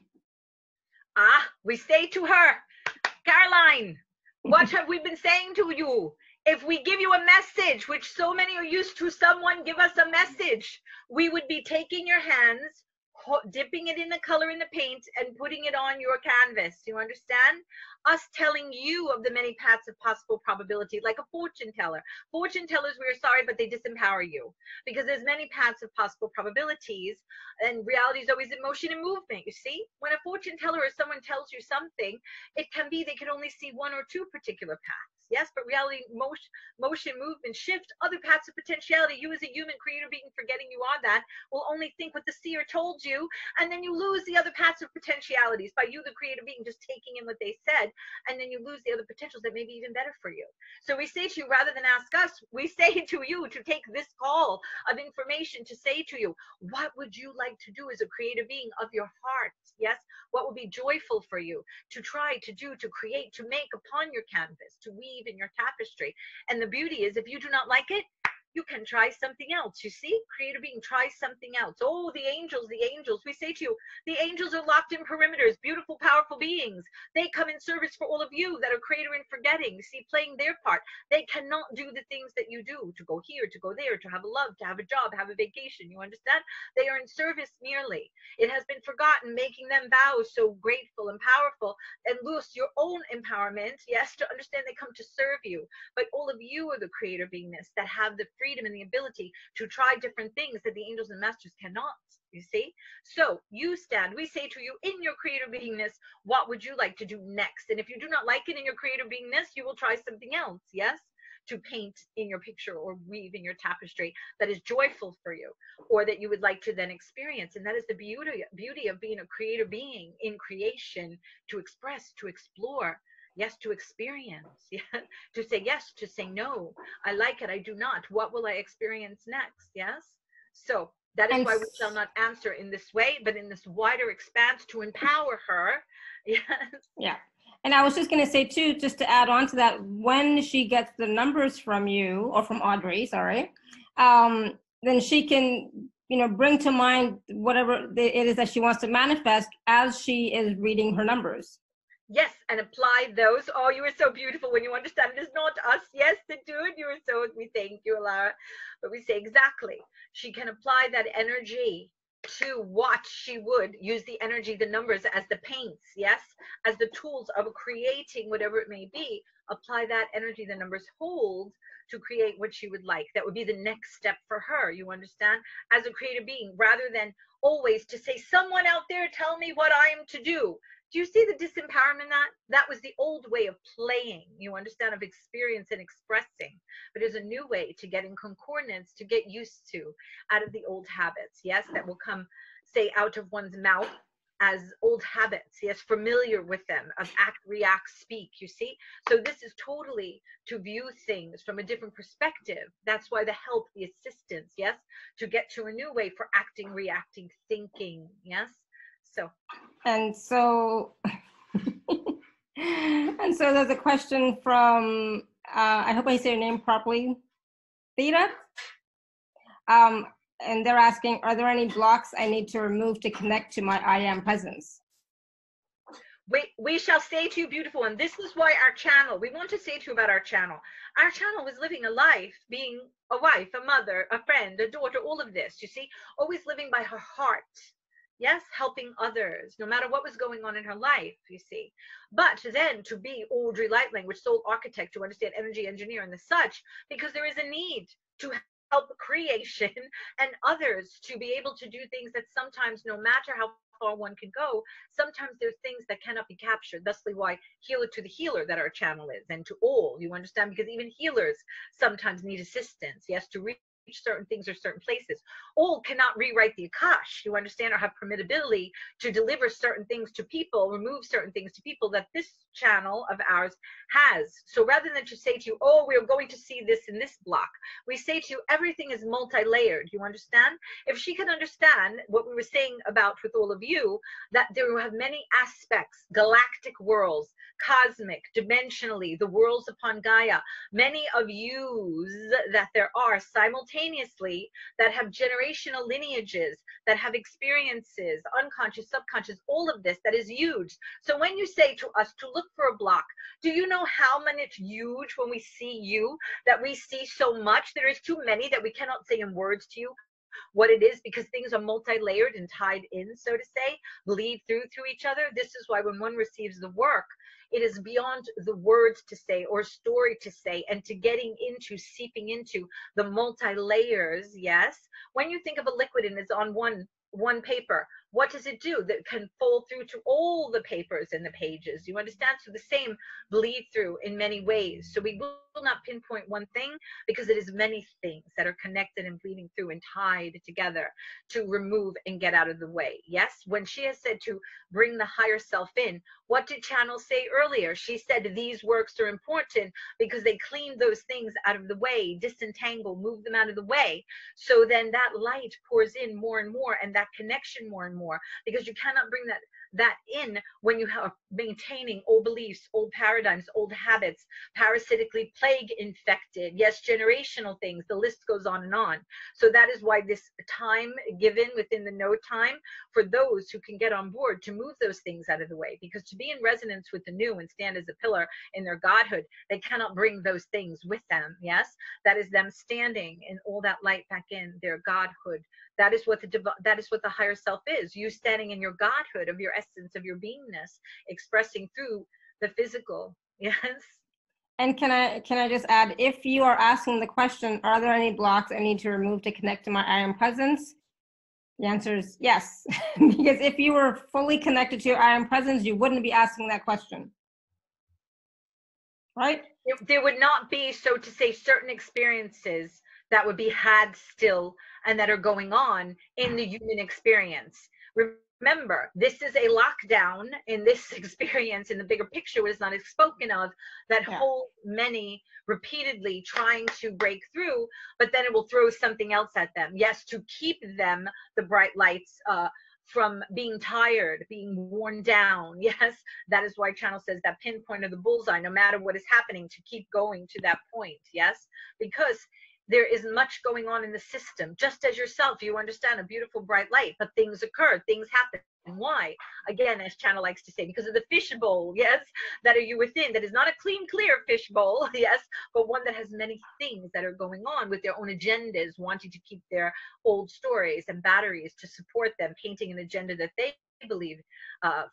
We say to her, Caroline, what have we been saying to you? If we give you a message, which so many are used to, someone give us a message, we would be taking your hands, dipping it in the color in the paint, and putting it on your canvas. You understand? Us telling you of the many paths of possible probability, like a fortune teller. Fortune tellers, we're sorry, but they disempower you, because there's many paths of possible probabilities, and reality is always in motion and movement. You see, when a fortune teller or someone tells you something, it can be they can only see one or two particular paths. Yes, but reality, motion, movement, shift, other paths of potentiality. You as a human creator being, forgetting you are that, will only think what the seer told you, and then you lose the other paths of potentialities by you, the creator being, just taking in what they said, and then you lose the other potentials that may be even better for you. So we say to you, rather than ask us, we say to you to take this call of information to say to you, what would you like to do as a creator being of your heart? Yes, what would be joyful for you to try, to do, to create, to make upon your canvas, to weave in your tapestry. And the beauty is, if you do not like it, you can try something else. You see, creator being, try something else. Oh, the angels, we say to you, the angels are locked in perimeters, beautiful, powerful beings. They come in service for all of you that are creator and forgetting, see, playing their part. They cannot do the things that you do, to go here, to go there, to have a love, to have a job, have a vacation. You understand? They are in service merely. It has been forgotten, making them vow so grateful and powerful, and lose your own empowerment, yes, to understand they come to serve you. But all of you are the creator beingness that have the freedom and the ability to try different things that the angels and masters cannot. You see? So you stand, we say to you, in your creator beingness, what would you like to do next? And if you do not like it in your creator beingness, you will try something else. Yes, to paint in your picture or weave in your tapestry that is joyful for you, or that you would like to then experience. And that is the beauty of being a creator being in creation, to express, to explore. Yes, to experience. Yeah, to say yes, to say no. I like it, I do not. What will I experience next? Yes. So that is why we shall not answer in this way, but in this wider expanse, to empower her. Yes. Yeah. And I was just going to say too, just to add on to that, when she gets the numbers from you, or from Audrey, sorry, then she can, bring to mind whatever it is that she wants to manifest as she is reading her numbers. Yes, and apply those. Oh, you are so beautiful when you understand it is not us. Yes, to do it. You are so, we thank you, Lara. But we say exactly. She can apply that energy to what she would use, the energy, the numbers as the paints, yes, as the tools of creating whatever it may be. Apply that energy the numbers hold to create what she would like. That would be the next step for her. You understand? As a creative being, rather than always to say, someone out there tell me what I am to do. Do you see the disempowerment? That was the old way of playing, you understand, of experience and expressing. But there's a new way to get in concordance, to get used to, out of the old habits, yes, that will come, say, out of one's mouth as old habits, yes, familiar with them, of act, react, speak, you see. So this is totally to view things from a different perspective. That's why the help, the assistance, yes, to get to a new way for acting, reacting, thinking, yes. So and so there's a question from I hope I say your name properly, Theta, and they're asking, are there any blocks I need to remove to connect to my I am presence? We shall say to you, beautiful one, this is why our channel, we want to say to you about our channel was living a life, being a wife, a mother, a friend, a daughter, all of this, you see, always living by her heart. Yes, helping others, no matter what was going on in her life, you see. But then to be Audrey Light Language, soul architect, to understand energy engineer and the such, because there is a need to help creation and others to be able to do things that sometimes, no matter how far one can go, sometimes there's things that cannot be captured. Thusly why healer to the healer that our channel is, and to all, you understand, because even healers sometimes need assistance, yes, to certain things or certain places. All cannot rewrite the Akash, you understand, or have permittability to deliver certain things to people, remove certain things to people that this channel of ours has. So rather than to say to you, oh, we're going to see this in this block, we say to you, everything is multi-layered, you understand? If she can understand what we were saying about with all of you, that there will have many aspects, galactic worlds, cosmic, dimensionally, the worlds upon Gaia, many of yous that there are simultaneously that have generational lineages, that have experiences, unconscious, subconscious, all of this that is huge. So when you say to us to look for a block, do you know how many it's huge when we see you, that we see so much? There is too many that we cannot say in words to you what it is, because things are multi-layered and tied in, so to say, bleed through each other. This is why when one receives the work, it is beyond the words to say or story to say, and to getting into, seeping into the multi-layers. Yes, when you think of a liquid and it's on one paper, what does it do that can fold through to all the papers and the pages? You understand? So the same bleed through in many ways. So we will not pinpoint one thing, because it is many things that are connected and bleeding through and tied together to remove and get out of the way. Yes, when she has said to bring the higher self in, what did Channel say earlier? She said these works are important because they clean those things out of the way, disentangle, move them out of the way. So then that light pours in more and more, and that connection more and more, because you cannot bring that in when you are maintaining old beliefs, old paradigms, old habits, parasitically plague infected, yes, generational things, the list goes on and on. So that is why this time given within the no time for those who can get on board to move those things out of the way, because to be in resonance with the new and stand as a pillar in their godhood, they cannot bring those things with them. Yes, that is them standing in all that light back in their godhood. That is what the higher self is. You standing in your godhood of your essence, of your beingness, expressing through the physical. Yes. And can I just add, if you are asking the question, are there any blocks I need to remove to connect to my I am presence? The answer is yes. Because if you were fully connected to your I am presence, you wouldn't be asking that question. Right? There would not be, so to say, certain experiences that would be had still and that are going on in the human experience. Remember, this is a lockdown in this experience, in the bigger picture, what is not spoken of, that whole many repeatedly trying to break through, but then it will throw something else at them. Yes, to keep them, the bright lights, from being tired, being worn down. Yes, that is why Channel says that pinpoint of the bullseye, no matter what is happening, to keep going to that point. Yes, because there is much going on in the system. Just as yourself, you understand a beautiful bright light, but things occur, things happen. And why? Again, as Channel likes to say, because of the fishbowl, yes, that are you within, that is not a clean, clear fishbowl, yes, but one that has many things that are going on with their own agendas, wanting to keep their old stories and batteries to support them, painting an agenda that they believe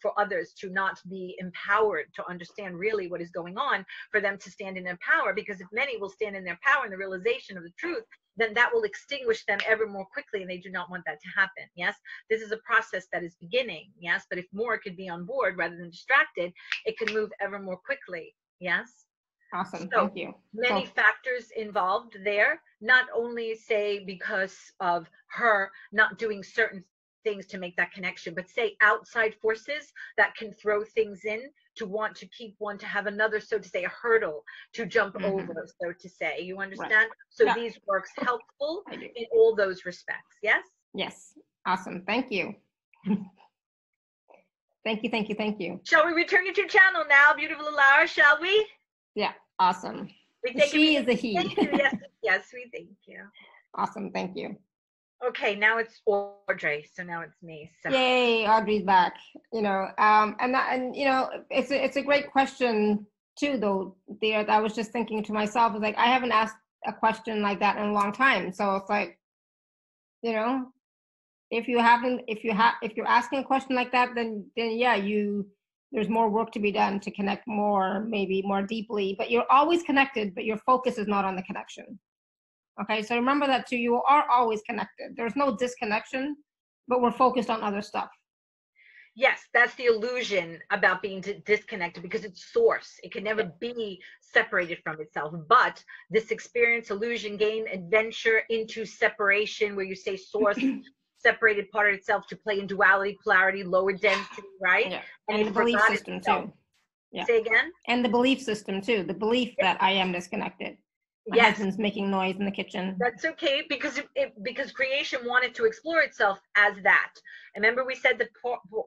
for others to not be empowered to understand really what is going on, for them to stand in their power. Because if many will stand in their power and the realization of the truth, then that will extinguish them ever more quickly, and they do not want that to happen. Yes, this is a process that is beginning. Yes, but if more could be on board rather than distracted, it can move ever more quickly. Yes. Awesome. So thank you. Many factors involved there, not only say because of her not doing certain things to make that connection, but say outside forces that can throw things in to want to keep one to have another, so to say, a hurdle to jump over, so to say. You understand? Right. So these works helpful in all those respects. Yes? Yes. Awesome. Thank you. Thank you, thank you, thank you. Shall we return you to Channel now, beautiful Laura, shall we? Yeah, awesome. She is a he. Thank you. Yes, yes, we thank you. Awesome, thank you. Okay, now it's Audrey, so now it's me. So. Yay, Audrey's back. You know, and you know, it's a great question too, though. There, I was just thinking to myself, like, I haven't asked a question like that in a long time. So it's like, you know, if you're asking a question like that, then yeah, there's more work to be done to connect more, maybe more deeply. But you're always connected, but your focus is not on the connection. Okay, so remember that too. You are always connected. There's no disconnection, but we're focused on other stuff. Yes, that's the illusion about being disconnected, because it's source. It can never be separated from itself. But this experience, illusion, game, adventure into separation, where you say source, separated part of itself, to play in duality, polarity, lower density, right? Yeah. And And it the belief forgot system itself. too. Yeah. Say again? And the belief system too. The belief that I am disconnected. My Yes, husband's making noise in the kitchen. that's okay, because because creation wanted to explore itself as that. Remember, we said the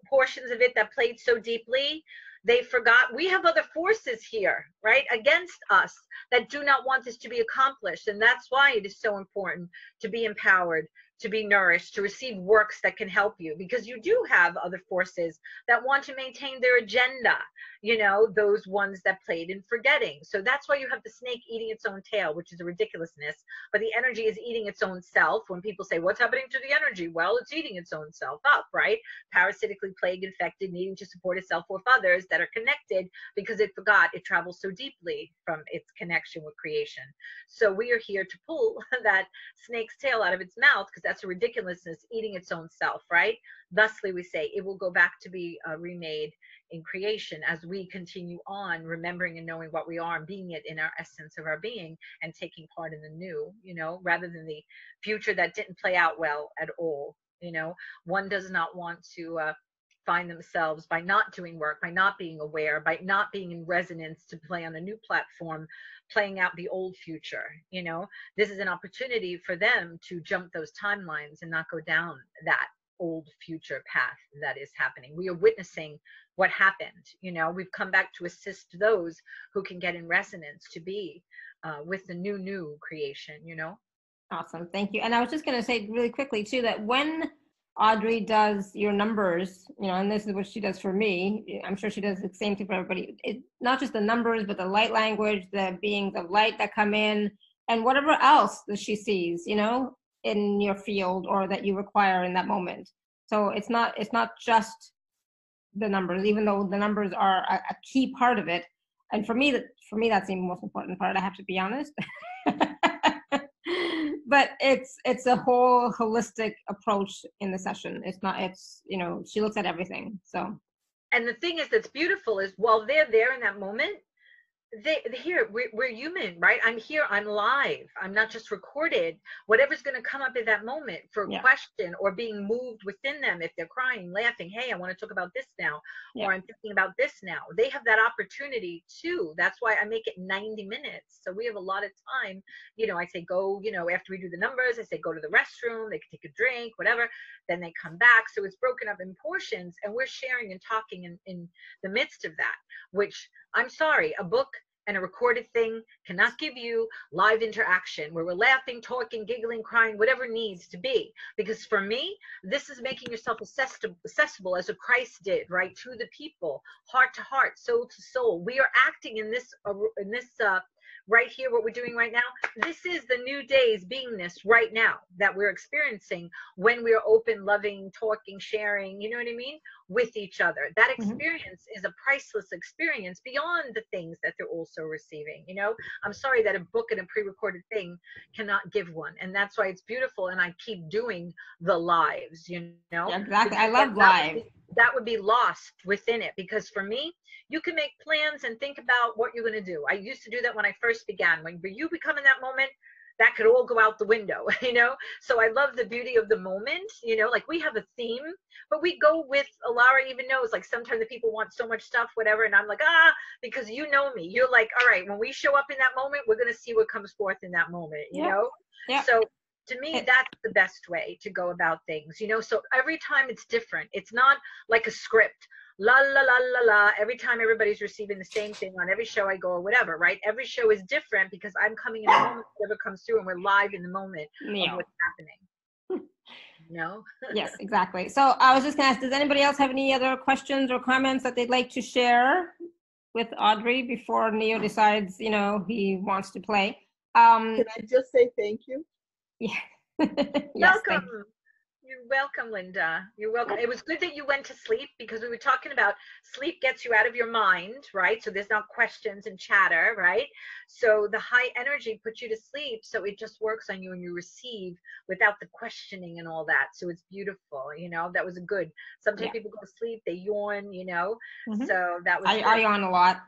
portions of it that played so deeply, they forgot we have other forces here, right, against us, that do not want this to be accomplished. And that's why it is so important to be empowered, to be nourished, to receive works that can help you, because you do have other forces that want to maintain their agenda, you know, those ones that played in forgetting. So that's why you have the snake eating its own tail, which is a ridiculousness, but the energy is eating its own self. When people say, what's happening to the energy? Well, it's eating its own self up, right? Parasitically plagued, infected, needing to support itself with others that are connected, because it forgot it travels so deeply from its connection with creation. So we are here to pull that snake's tail out of its mouth, because that's a ridiculousness, eating its own self, right? Thusly, we say it will go back to be remade in creation, as we continue on remembering and knowing what we are, and being it in our essence of our being, and taking part in the new, you know, rather than the future that didn't play out well at all. You know, one does not want to find themselves, by not doing work, by not being aware, by not being in resonance, to play on a new platform, playing out the old future. You know, this is an opportunity for them to jump those timelines and not go down that old future path that is happening. We are witnessing what happened. You know, we've come back to assist those who can get in resonance to be with the new creation, you know. Awesome. Thank you. And I was just going to say really quickly too, that when Audrey does your numbers, you know, and this is what she does for me, I'm sure she does the same thing for everybody. It's not just the numbers, but the light language, the beings of light that come in, and whatever else that she sees, you know, in your field or that you require in that moment. So it's not just the numbers, even though the numbers are a key part of it. And for me, that's the most important part. I have to be honest. But it's a whole holistic approach in the session. It's you know, she looks at everything. So, And the thing is, that's beautiful, is while they're there in that moment, here we're human, right? I'm here, I'm live, I'm not just recorded. Whatever's going to come up at that moment for a question, or being moved within them, if they're crying, laughing, hey, I want to talk about this now, or I'm thinking about this now, they have that opportunity too. That's why I make it 90 minutes, so we have a lot of time. You know, I say go, you know, after we do the numbers, I say go to the restroom, they can take a drink, whatever, then they come back. So it's broken up in portions, and we're sharing and talking in the midst of that, which, I'm sorry, a book and a recorded thing cannot give you live interaction where we're laughing, talking, giggling, crying, whatever needs to be. Because for me, this is making yourself accessible as a Christ did, right, to the people, heart to heart, soul to soul. We are acting in this right here, what we're doing right now. This is the new day's beingness right now that we're experiencing when we're open, loving, talking, sharing, you know what I mean, with each other. That experience is a priceless experience beyond the things that they're also receiving. You know, I'm sorry that a book and a pre-recorded thing cannot give one. And that's why it's beautiful. And I keep doing the lives, you know. yeah, exactly. I love live. That would be lost within it, because for me, you can make plans and think about what you're going to do. I used to do that when I first began. When you become in that moment, that could all go out the window, you know? So I love the beauty of the moment, you know, like we have a theme, but we go with, Alara even knows, like sometimes the people want so much stuff, whatever. And I'm like, because you know me, you're like, all right, when we show up in that moment, we're going to see what comes forth in that moment, you know? So to me, that's the best way to go about things, you know? So every time it's different. It's not like a script. La la la la la. Every time everybody's receiving the same thing on every show I go or whatever, right? Every show is different because I'm coming in the moment, whatever comes through, and we're live in the moment of what's happening. You know? Yes, exactly. So I was just gonna ask, does anybody else have any other questions or comments that they'd like to share with Audrey before Neo decides, you know, he wants to play? Can I just say thank you? Yeah. Yes, welcome. You're welcome, Linda. You're welcome. It was good that you went to sleep, because we were talking about sleep gets you out of your mind, right? So there's not questions and chatter, right? So the high energy puts you to sleep. So it just works on you and you receive without the questioning and all that. So it's beautiful, that was a good. Sometimes Yeah. people go to sleep, they yawn, Mm-hmm. so that was I yawn a lot.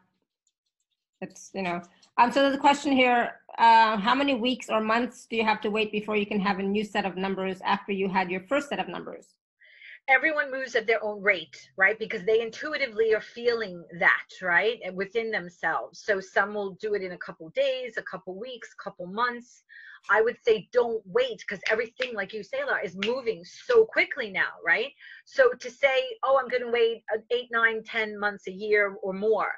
It's, so there's a question here. How many weeks or months do you have to wait before you can have a new set of numbers after you had your first set of numbers? Everyone moves at their own rate, right? Because they intuitively are feeling that, right? And within themselves. So some will do it in a couple days, a couple weeks, couple months. I would say don't wait, because everything, like you say, Laura, is moving so quickly now, right? So to say, oh, I'm going to wait 8, 9, 10 months, a year or more.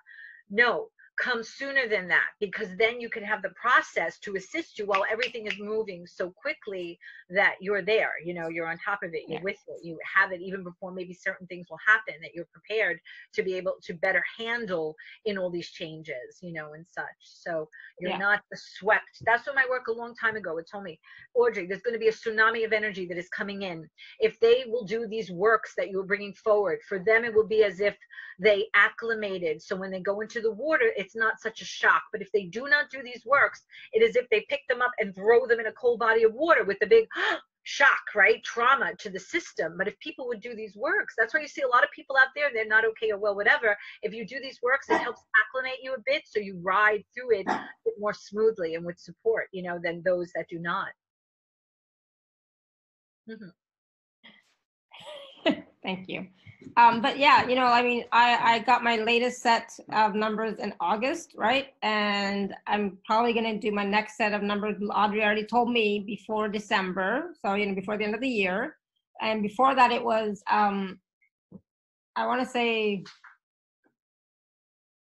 No, come sooner than that, because then you can have the process to assist you while everything is moving so quickly that you're there, you're on top of it, you're with it, you have it even before maybe certain things will happen, that you're prepared to be able to better handle in all these changes, and such. So you're not swept. That's what my work a long time ago, it told me, Audrey, there's going to be a tsunami of energy that is coming in. If they will do these works that you're bringing forward, for them it will be as if they acclimated. So when they go into the water, it's not such a shock. But if they do not do these works, it is if they pick them up and throw them in a cold body of water with a big shock, right? Trauma to the system. But if people would do these works, that's why you see a lot of people out there, they're not okay or well, whatever. If you do these works, it helps acclimate you a bit, so you ride through it a bit more smoothly and with support, than those that do not. Mm-hmm. Thank you. But yeah, I got my latest set of numbers in August, right? And I'm probably going to do my next set of numbers. Audrey already told me before December. So, before the end of the year. And before that, it was, I want to say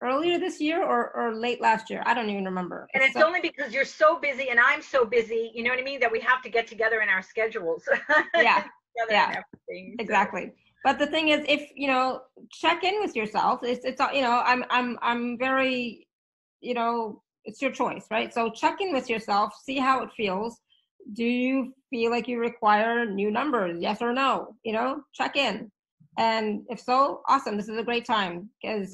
earlier this year or late last year. I don't even remember. And it's only because you're so busy and I'm so busy, you know what I mean, that we have to get together in our schedules. Yeah. Yeah, exactly. But the thing is, if check in with yourself. It's I'm very, it's your choice, right? So check in with yourself, see how it feels. Do you feel like you require new numbers? Yes or no? Check in, and if so, awesome. This is a great time, because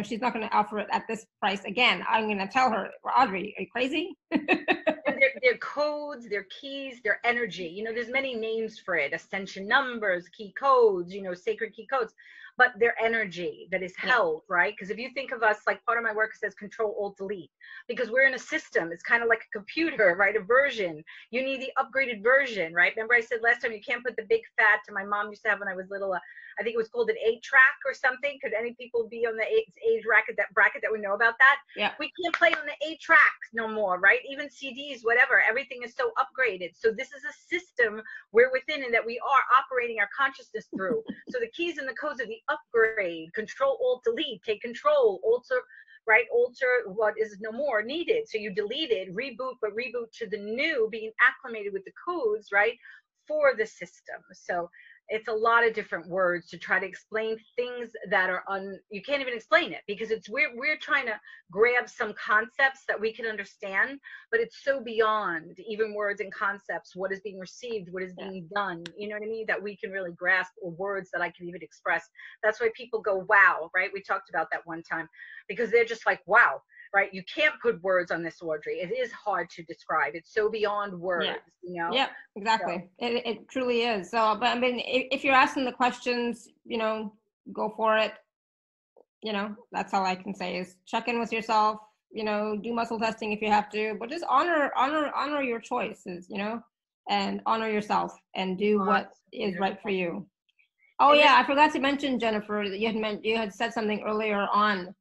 she's not going to offer it at this price again. I'm going to tell her, Audrey, are you crazy? And their codes, their keys, their energy. There's many names for it: ascension numbers, key codes, sacred key codes. But their energy that is held, right? Because if you think of us, like part of my work says Control Alt Delete, because we're in a system. It's kind of like a computer, right? A version. You need the upgraded version, right? Remember I said last time, you can't put the big fat, to my mom used to have when I was little, I think it was called an 8-track or something. Could any people be on the age bracket that would know about that? Yeah. We can't play on the 8-track no more, right? Even CDs, whatever. Everything is so upgraded. So this is a system we're within and that we are operating our consciousness through. So the keys and the codes are the upgrade. Control Alt Delete. Take control. Alter, right? Alter what is no more needed. So you delete it, reboot, but reboot to the new, being acclimated with the codes, right? For the system. So it's a lot of different words to try to explain things that are you can't even explain it, because we're trying to grab some concepts that we can understand, but it's so beyond even words and concepts, what is being received, what is being done, you know what I mean, that we can really grasp, or words that I can even express. That's why people go, wow, right? We talked about that one time, because they're just like, wow. Right? You can't put words on this, Audrey. It is hard to describe. It's so beyond words, Yeah, exactly. So. It truly is. So, but I mean, if you're asking the questions, go for it. That's all I can say is check in with yourself, do muscle testing if you have to, but just honor your choices, and honor yourself and do what is right for you. Oh yeah, I forgot to mention, Jennifer, that you had said something earlier on.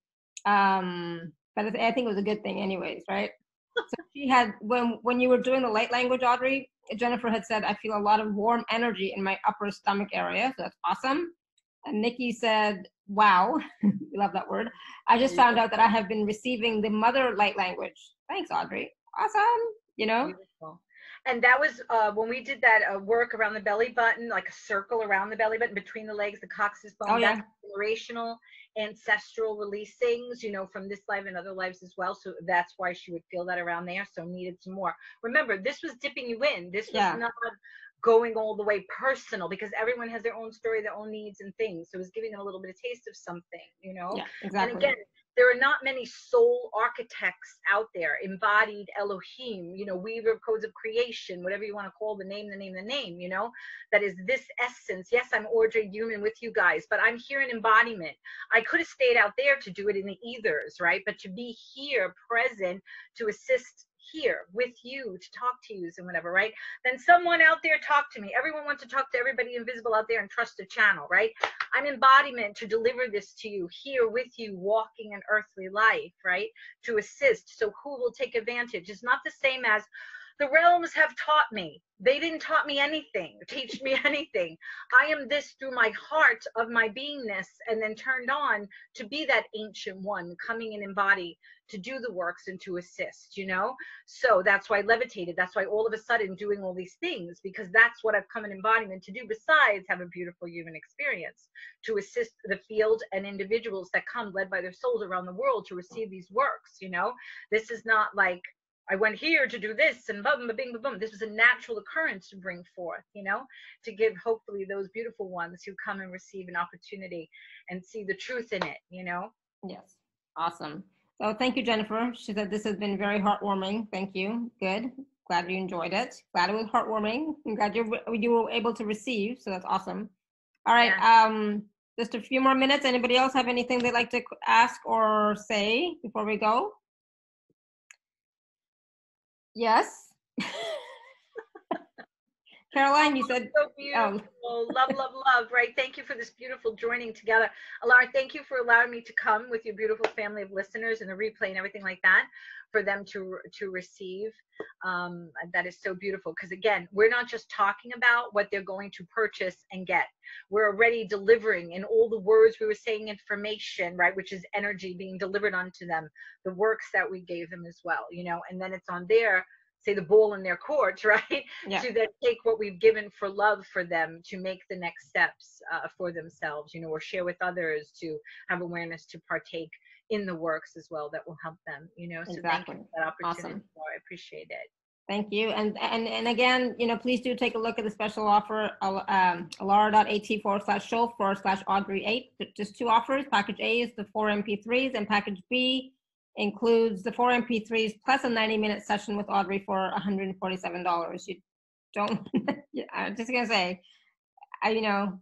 But I think it was a good thing anyways, right? So she had, when you were doing the light language, Audrey, Jennifer had said, I feel a lot of warm energy in my upper stomach area. So that's awesome. And Nikki said, wow, we love that word. I just found out that I have been receiving the mother light language. Thanks, Audrey. Awesome. Beautiful. And that was when we did that work around the belly button, like a circle around the belly button between the legs, the coccyx bone. Oh, yeah. That's generational, ancestral releasings, from this life and other lives as well. So that's why she would feel that around there. So needed some more. Remember, this was dipping you in. This was not going all the way personal, because everyone has their own story, their own needs and things. So it was giving them a little bit of taste of something, you know? Yeah, And exactly. again, there are not many soul architects out there, embodied Elohim, you know, weaver of codes of creation, whatever you want to call the name, you know, that is this essence. Yes, I'm Audrey human with you guys, but I'm here in embodiment. I could have stayed out there to do it in the ethers, right? But to be here present to assist here with you, to talk to you and whatever, right? Then someone out there talk to me. Everyone wants to talk to everybody invisible out there and trust the channel, right? I'm embodiment to deliver this to you here with you, walking an earthly life, right? To assist. So who will take advantage? It's not the same as the realms have taught me. They didn't taught me anything, teach me anything. I am this through my heart of my beingness, and then turned on to be that ancient one coming in embody to do the works and to assist, you know? So that's why I levitated. That's why all of a sudden doing all these things, because that's what I've come in embodiment to do, besides have a beautiful human experience, to assist the field and individuals that come led by their souls around the world to receive these works, you know? This is not like, I went here to do this and boom, ba bing, ba boom. This was a natural occurrence to bring forth, you know, to give hopefully those beautiful ones who come and receive an opportunity and see the truth in it, you know? Yes. Awesome. So thank you, Jennifer. She said this has been very heartwarming. Thank you. Good. Glad you enjoyed it. Glad it was heartwarming. I'm glad you were able to receive. So that's awesome. All right. Yeah. Just a few more minutes. Anybody else have anything they'd like to ask or say before we go? Yes. Caroline, you said. So beautiful. Love, love, love, right? Thank you for this beautiful joining together. Alara, thank you for allowing me to come with your beautiful family of listeners and the replay and everything like that for them to receive. That is so beautiful, because again, we're not just talking about what they're going to purchase and get. We're already delivering in all the words we were saying, information, right, which is energy being delivered onto them, the works that we gave them as well, you know, and then it's on their, say, the ball in their court, right? Yeah. To then take what we've given for love for them to make the next steps for themselves, you know, or share with others, to have awareness to partake in the works as well that will help them, you know. So Exactly. thank you for that opportunity. Awesome. I appreciate it. Thank you. And again, you know, please do take a look at the special offer, alara.at/show/Audrey8. Just two offers. Package A is the 4 MP3s, and package B includes the 4 MP3s plus a 90-minute session with Audrey for $147. You don't, I'm just gonna say, you know,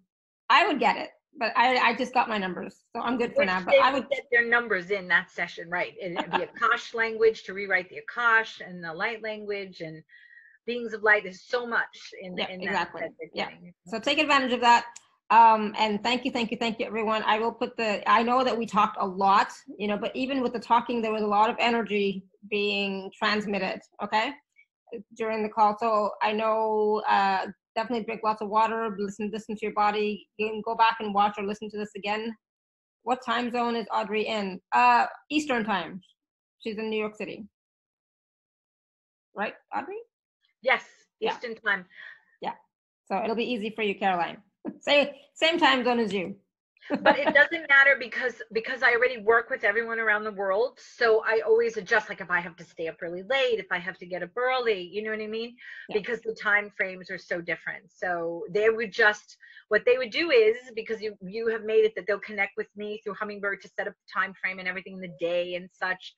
I would get it, but I just got my numbers, so I'm good for now. But They I would get their numbers in that session, right? The Akash language, to rewrite the Akash, and the light language, and beings of light. There's so much in exactly. that they're getting. So take advantage of that. And thank you, everyone. I will put I know that we talked a lot, you know, but even with the talking, there was a lot of energy being transmitted, okay, during the call. So I know, definitely drink lots of water, listen to your body. You can go back and watch or listen to this again. What time zone is Audrey in? Eastern time. She's in New York City. Right, Audrey? Yes, Eastern time. Yeah. So it'll be easy for you, Caroline. Same time zone as you. But it doesn't matter, because I already work with everyone around the world. So I always adjust, like if I have to stay up really late, if I have to get up early, you know what I mean? Yeah. Because the time frames are so different. So they would just, what they would do is, because you have made it that they'll connect with me through Hummingbird to set up the time frame and everything in the day and such.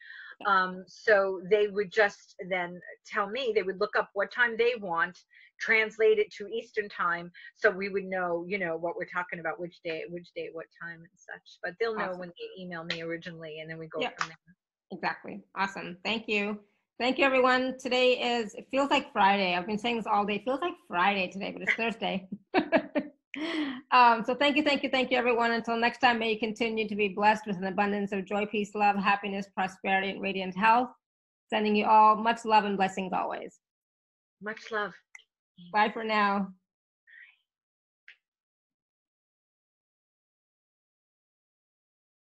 So they would just then tell me, they would look up what time they want, translate it to Eastern time, so we would know, you know, what we're talking about, which day, what time and such. But they'll know when they email me originally, and then we go from there. Exactly. Awesome. Thank you. Thank you, everyone. Today it feels like Friday. I've been saying this all day. It feels like Friday today, but it's Thursday. So thank you, everyone. Until next time, may you continue to be blessed with an abundance of joy, peace, love, happiness, prosperity, and radiant health. Sending you all much love and blessings always. Much love. Bye for now.